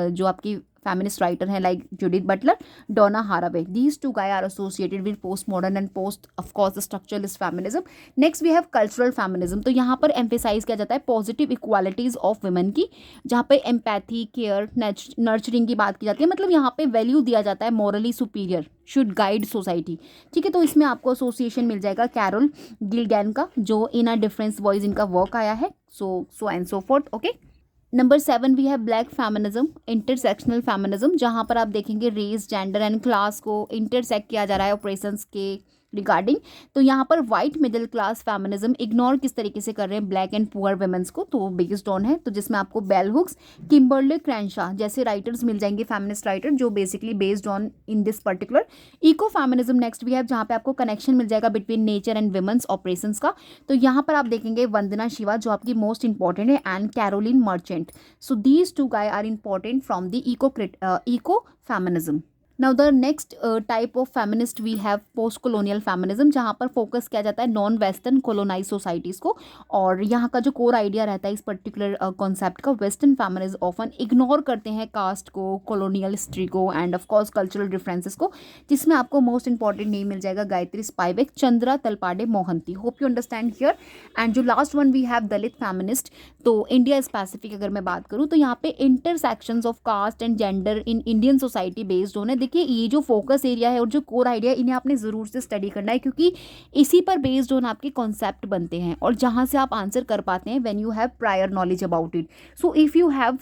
जो आपकी feminist writer हैं like Judith Butler, Donna Haraway. These two guy are associated with post modern and post of course structuralist feminism. Next we have cultural feminism. तो यहाँ पर एम्फेसाइज किया जाता है पॉजिटिव इक्वालिटीज ऑफ वुमेन की, जहाँ पे एम्पैथी केयर नर्चरिंग की बात की जाती है, मतलब यहाँ पे वैल्यू दिया जाता है morally superior should guide society. ठीक है, तो इसमें आपको एसोसिएशन मिल जाएगा कैरोल गिलगैन का, जो इन अ डिफरेंस वॉइस इनका वर्क आया है, so and so fourth. Okay, number 7 भी है ब्लैक फेमिनिज्म इंटरसेक्शनल फेमिनिज्म, जहाँ पर आप देखेंगे रेस जेंडर एंड क्लास को इंटरसेक्ट किया जा रहा है ऑपरेशंस के रिगार्डिंग। तो यहाँ पर white middle class feminism ignore किस तरीके से कर रहे हैं ब्लैक एंड पुअर वुमेन्स को, तो बेस्ड ऑन है, तो जिसमें आपको बेल हुक्स, किम्बरले क्रैनशा जैसे राइटर्स मिल जाएंगे फेमिनिस्ट राइटर, जो basically based on in this particular. Eco feminism next भी है, जहाँ पे आपको कनेक्शन मिल जाएगा between nature and women's oppressions का। तो यहाँ पर आप देखेंगे वंदना शिवा जो आपकी मोस्ट इंपॉर्टेंट है and Carolyn Merchant. So these two guy are important from the eco feminism. Now the next type of feminist we have post colonial feminism, जहाँ पर फोकस किया जाता है नॉन वेस्टर्न कोलोनाइज सोसाइटीज़ को। और यहाँ का जो कोर आइडिया रहता है इस पर्टिकुलर कॉन्सेप्ट का, वेस्टर्न फेमिनिस्ट ऑफन इग्नोर करते हैं कास्ट को, कॉलोनियल हिस्ट्री को and of course cultural differences को, जिसमें आपको मोस्ट इंपॉर्टेंट नेम मिल जाएगा Gayatri Spivak, Chandra Talpade Mohanty. Hope you understand here. And जो last one we have Dalit feminist. तो इंडिया स्पेसिफिक अगर मैं बात करूँ तो यहाँ पे intersections of caste and gender in Indian society based on है। देखिए ये जो फोकस एरिया है और जो कोर आइडिया, इन्हें आपने ज़रूर से स्टडी करना है, क्योंकि इसी पर बेस्ड ऑन आपके कॉन्सेप्ट बनते हैं और जहाँ से आप आंसर कर पाते हैं when you have prior knowledge about it. So if you have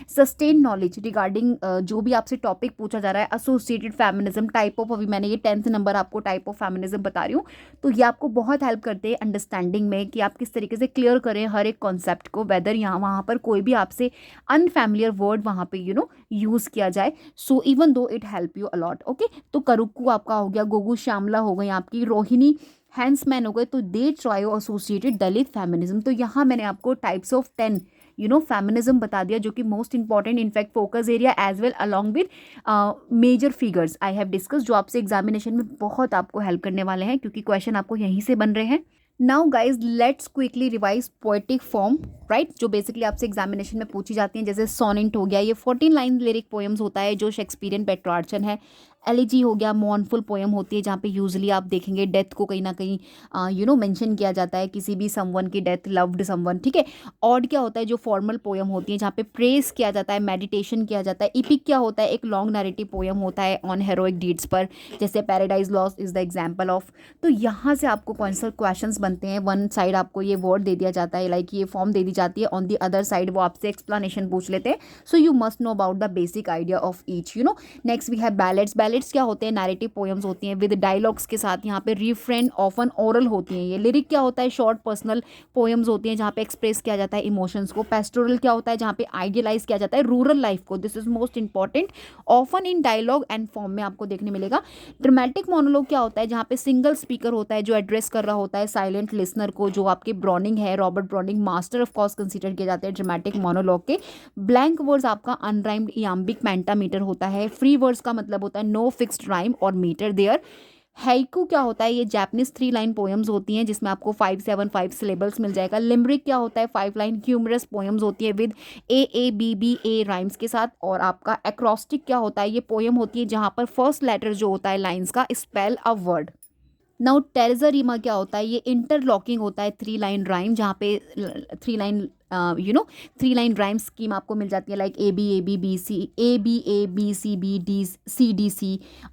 sustain knowledge regarding जो भी आपसे टॉपिक पूछा जा रहा है, एसोसिएटेड फेमिनिज्म टाइप ऑफ, अभी मैंने ये 10th नंबर आपको टाइप ऑफ फेमिनिज्म बता रही हूँ, तो ये आपको बहुत हेल्प करते हैं अंडरस्टैंडिंग में कि आप किस तरीके से क्लियर करें हर एक कॉन्सेप्ट को, वेदर यहाँ वहाँ पर कोई भी आपसे अनफैमिलियर वर्ड वहाँ पे यूज़ किया जाए। So even though it help you a lot. Okay, तो करुक्कू आपका हो गया, गोगू श्यामला हो गई आपकी, रोहिणी हैंसमैन हो गए, तो दे ट्रायो एसोसिएटेड दलित फेमिनिज्म। तो यहाँ मैंने आपको टाइप्स ऑफ 10 फेमिनिज्म बता दिया, जो कि most important in fact focus area as well along with major figures I have discuss, जो आपसे एग्जामिनेशन में बहुत आपको हेल्प करने वाले हैं, क्योंकि क्वेश्चन आपको यहीं से बन रहे हैं। Now guys let's quickly revise poetic form, right, जो बेसिकली आपसे एग्जामिनेशन में पूछी जाती हैं। जैसे सोनेट हो गया, ये 14 लाइन लिरिक पोएम्स होता है जो शेक्सपियरियन पेट्रार्चन है। एलिजी हो गया, मॉर्नफुल पोएम होती है, जहाँ पे यूजुअली आप देखेंगे डेथ को कहीं ना कहीं मेंशन किया जाता है, किसी भी समवन की डेथ, लव्ड समवन। ठीक है, ऑड क्या होता है, जो फॉर्मल पोएम होती है जहाँ पे प्रेस किया जाता है, मेडिटेशन किया जाता है। इपिक क्या होता है, एक लॉन्ग नैरेटिव पोएम होता है ऑन हेरोइक डीड्स पर, जैसे paradise lost is the example of. तो यहाँ से आपको कौन सा क्वेश्चन बनते हैं, वन साइड आपको ये वर्ड दे दिया जाता है, लाइक ये फॉर्म दे दी जाती है, ऑन दी अदर साइड वो आपसे एक्सप्लेनेशन पूछ लेते हैं। So you must know about the basic idea of each. Next we have ballads. Ballads क्या होते हैं, नैरेटिव पोएम्स होती हैं विद डायलॉग्स के साथ, यहाँ पे रिफ्रेन ऑफन ओरल होती हैं। ये लिरिक क्या होता है, शॉर्ट पर्सनल पोएम्स होती हैं जहाँ पे एक्सप्रेस किया जाता है इमोशंस को। पेस्टोरल क्या होता है, जहाँ पे आइडियलाइज किया जाता है रूरल लाइफ को। This is most important, often in dialogue and form में आपको देखने मिलेगा। ड्रामेटिक मोनोलॉग क्या होता है, जहाँ पे सिंगल स्पीकर होता है जो एड्रेस कर रहा होता है साइलेंट लिसनर को, जो आपके ब्रॉनिंग है, Robert Browning master of course consider किए जाते हैं ड्रामेटिक मोनोलॉग के। ब्लैंक वर्ड्स आपका अनराइम्ड इयाम्बिक पेंटामीटर होता है। फ्री वर्ड्स का मतलब होता है नो फिक्स्ड राइम और मीटर देयर। हाइकू क्या होता है, ये जापानीज 3 लाइन पोएम्स होती हैं जिसमें आपको 575 सिलेबल्स मिल जाएगा। लिमरिक क्या होता है, 5 लाइन ह्यूमरस पोएम्स होती है विद ए राइम्स के साथ। और आपका एक्रोस्टिक क्या होता है, ये पोएम होती है जहाँ पर फर्स्ट लेटर जो होता है लाइन्स का spell a word. Now terza rima क्या होता है, ये इंटरलॉकिंग होता है 3 लाइन राइम, जहाँ पे 3 line you know 3 line rhyme scheme आपको मिल जाती है, लाइक ABABBC,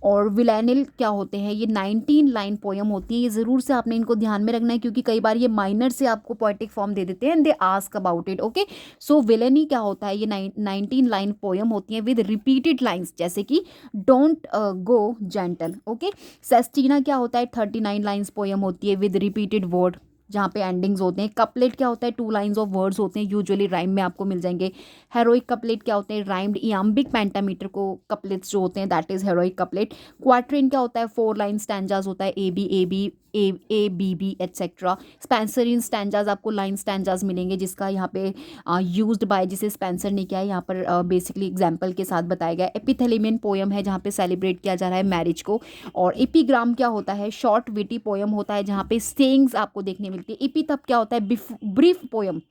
और विलैनिल क्या होते हैं, ये 19 लाइन पोयम होती है। ये ज़रूर से आपने इनको ध्यान में रखना है, क्योंकि कई बार ये माइनर से आपको पोएटिक फॉर्म दे देते हैं and they ask about it. Okay, so villanelle क्या होता है, ये 19 लाइन पोयम होती है विद रिपीटेड लाइन्स, जैसे कि डोंट गो जेंटल। ओके, सेस्टीना क्या होता है, 39 लाइन्स पोयम होती है विद रिपीटेड वर्ड, जहाँ पे एंडिंग्स होते हैं। कपलेट क्या होता है, 2 लाइन्स ऑफ वर्ड्स होते हैं, यूजुअली राइम में आपको मिल जाएंगे। हेरोइक कपलेट क्या होते हैं, राइम्ड इयाम्बिक पेंटामीटर को कपलेट्स जो होते हैं, that is heroic couplet. Quatrain क्या होता है, 4 लाइन स्टैंजाज होता है, A B etcetera. Spenserian stanzas आपको लाइन स्टैंजाज मिलेंगे, जिसका यहाँ पे यूज्ड बाय, जिसे स्पेंसर ने किया है, यहाँ पर बेसिकली एग्जाम्पल के साथ बताया गया। एपिथेलेमियन पोयम है, जहाँ पे सेलिब्रेट किया जा रहा है मैरिज को। और एपीग्राम क्या होता है, शॉर्ट विटी पोयम होता है, जहाँ पे सेइंग्स आपको देखने मिलती है। एपिथप क्या होता है, brief poem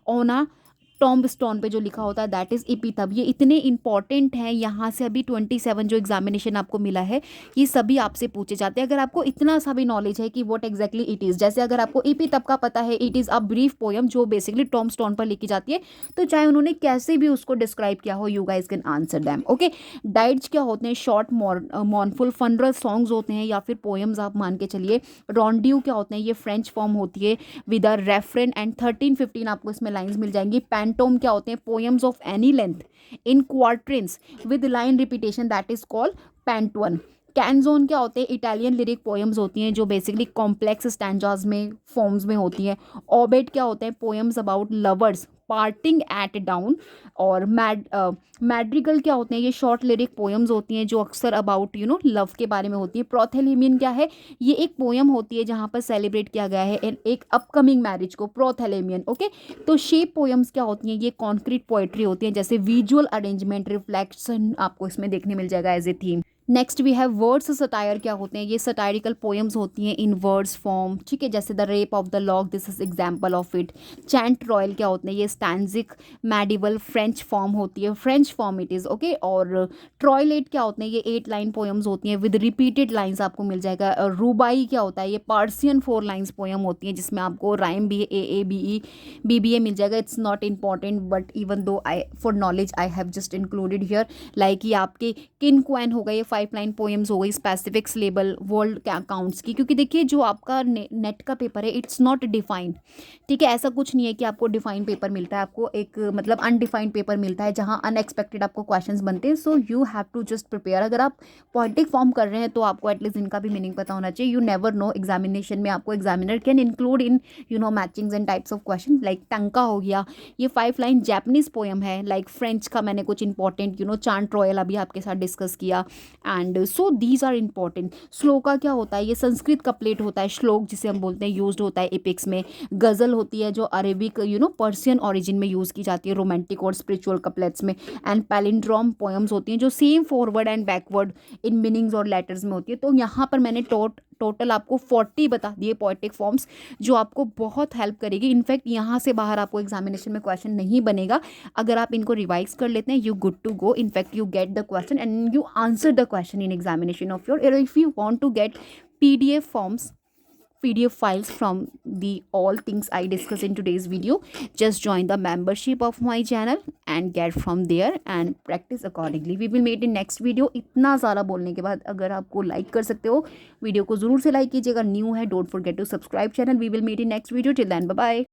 on tomb stone पे जो लिखा होता है, दैट इज एपिथप। ये इतने इंपॉर्टेंट हैं, यहाँ से अभी 27 जो एग्जामिनेशन आपको मिला है, ये सभी आपसे पूछे जाते हैं। अगर आपको इतना सा भी नॉलेज है कि व्हाट एग्जैक्टली इट इज़, जैसे अगर आपको एपिथप का पता है, it is a brief poem जो बेसिकली टॉम्ब स्टोन पर लिखी जाती है, तो चाहे उन्होंने कैसे भी उसको डिस्क्राइब किया हो, you guys can answer them. Okay, diets क्या होते हैं, शॉर्ट मॉर्नफुल फनरल सॉन्ग्स होते हैं, या फिर पोएम्स आप मान के चलिए। रॉन्ड्यू क्या होते हैं, ये फ्रेंच फॉर्म होती है विद अ रेफरेन एंड 13-15 आपको इसमें लाइन्स मिल जाएंगी। पैंटोम क्या होते हैं, poems of any length in quatrains with line repetition, that is called pantoum. Canzone क्या होते हैं, इटालियन लिरिक पोएम्स होती हैं, जो बेसिकली कॉम्प्लेक्स स्टैंजाज में फॉर्म्स में होती हैं। ऑबेट क्या होते हैं, poems about lovers parting at dawn. और मैड्रिगल क्या होते हैं, ये शॉर्ट लिरिक पोएम्स होती हैं, जो अक्सर अबाउट लव के बारे में होती है। प्रोथेलेमियन क्या है, ये एक पोएम होती है जहाँ पर सेलिब्रेट किया गया है एक अपकमिंग मैरिज को, प्रोथेलेमियन। ओके, तो शेप पोएम्स क्या होती हैं, ये कॉन्क्रीट पोएट्री होती हैं, जैसे विजुअल अरेंजमेंट रिफ्लेक्शन आपको इसमें देखने मिल जाएगा as a theme. Next we have words satire क्या होते हैं, ये सटायरिकल पोएम्स होती हैं इन वर्ड्स फॉर्म, ठीक है, जैसे the rape of the lock, this is example of it. Chant royal क्या होते हैं, ये स्टैंजिक मेडिवल फ्रेंच फॉर्म होती है, French form it is. Okay, और ट्रॉयलेट क्या होते हैं, ये 8 लाइन पोएम्स होती हैं विद रिपीटेड लाइन्स आपको मिल जाएगा। और रूबाई क्या होता है, ये पार्सियन 4 लाइन्स पोएम होती हैं, जिसमें आपको राइम भी AABE मिल जाएगा। It's not important, but even दो I for knowledge I have just included here, like ये आपके किन क्वैन हो गए, 5 लाइन पोएम्स हो गई, स्पेसिफिक लेबल वर्ल्ड अकाउंट्स की। क्योंकि देखिए जो आपका नेट का पेपर है, इट्स नॉट डिफाइंड, ठीक है, ऐसा कुछ नहीं है कि आपको डिफाइंड पेपर मिलता है, आपको एक मतलब अनडिफाइंड पेपर मिलता है, जहां अनएक्सपेक्टेड आपको क्वेश्चंस बनते हैं। So you have to just prepare. अगर आप पोएटिक फॉर्म कर रहे हैं, तो आपको एटलीस्ट इनका भी मीनिंग पता होना चाहिए। यू नेवर नो, एग्जामिनेशन में आपको examiner can include in matchings and types of question, like टंका हो गया, ये 5 लाइन जैपनीज पोएम है। लाइक फ्रेंच का मैंने कुछ इंपॉर्टेंट चांट रॉयल अभी आपके साथ डिस्कस किया, and so these are important. Shloka क्या होता है, ये संस्कृत कपलेट होता है, श्लोक जिसे हम बोलते हैं, यूज्ड होता है एपिक्स में। गज़ल होती है, जो अरेबिक पर्सियन ओरिजिन में यूज़ की जाती है रोमांटिक और स्पिरिचुअल कपलेट्स में। एंड पैलिंड्रोम पोएम्स होती हैं, जो same forward and backward in meanings और लेटर्स में होती है। तो यहाँ पर मैंने टोटल आपको 40 बता दिए पोएटिक फॉर्म्स, जो आपको बहुत हेल्प करेगी। इनफैक्ट यहाँ से बाहर आपको एग्जामिनेशन में क्वेश्चन नहीं बनेगा, अगर आप इनको रिवाइज कर लेते हैं, you good to go. In fact you get the question and you answer the question in examination of your, or if you want to get PDF forms, PDF files from the all things I discuss in today's video, just join the membership of my channel and get from there and practice accordingly. We will meet in next video. इतना सारा बोलने के बाद अगर आपको like कर सकते हो, वीडियो को ज़रूर से लाइक कीजिएगा। न्यू है, don't forget to subscribe channel. We will meet in next video. Till then, bye bye.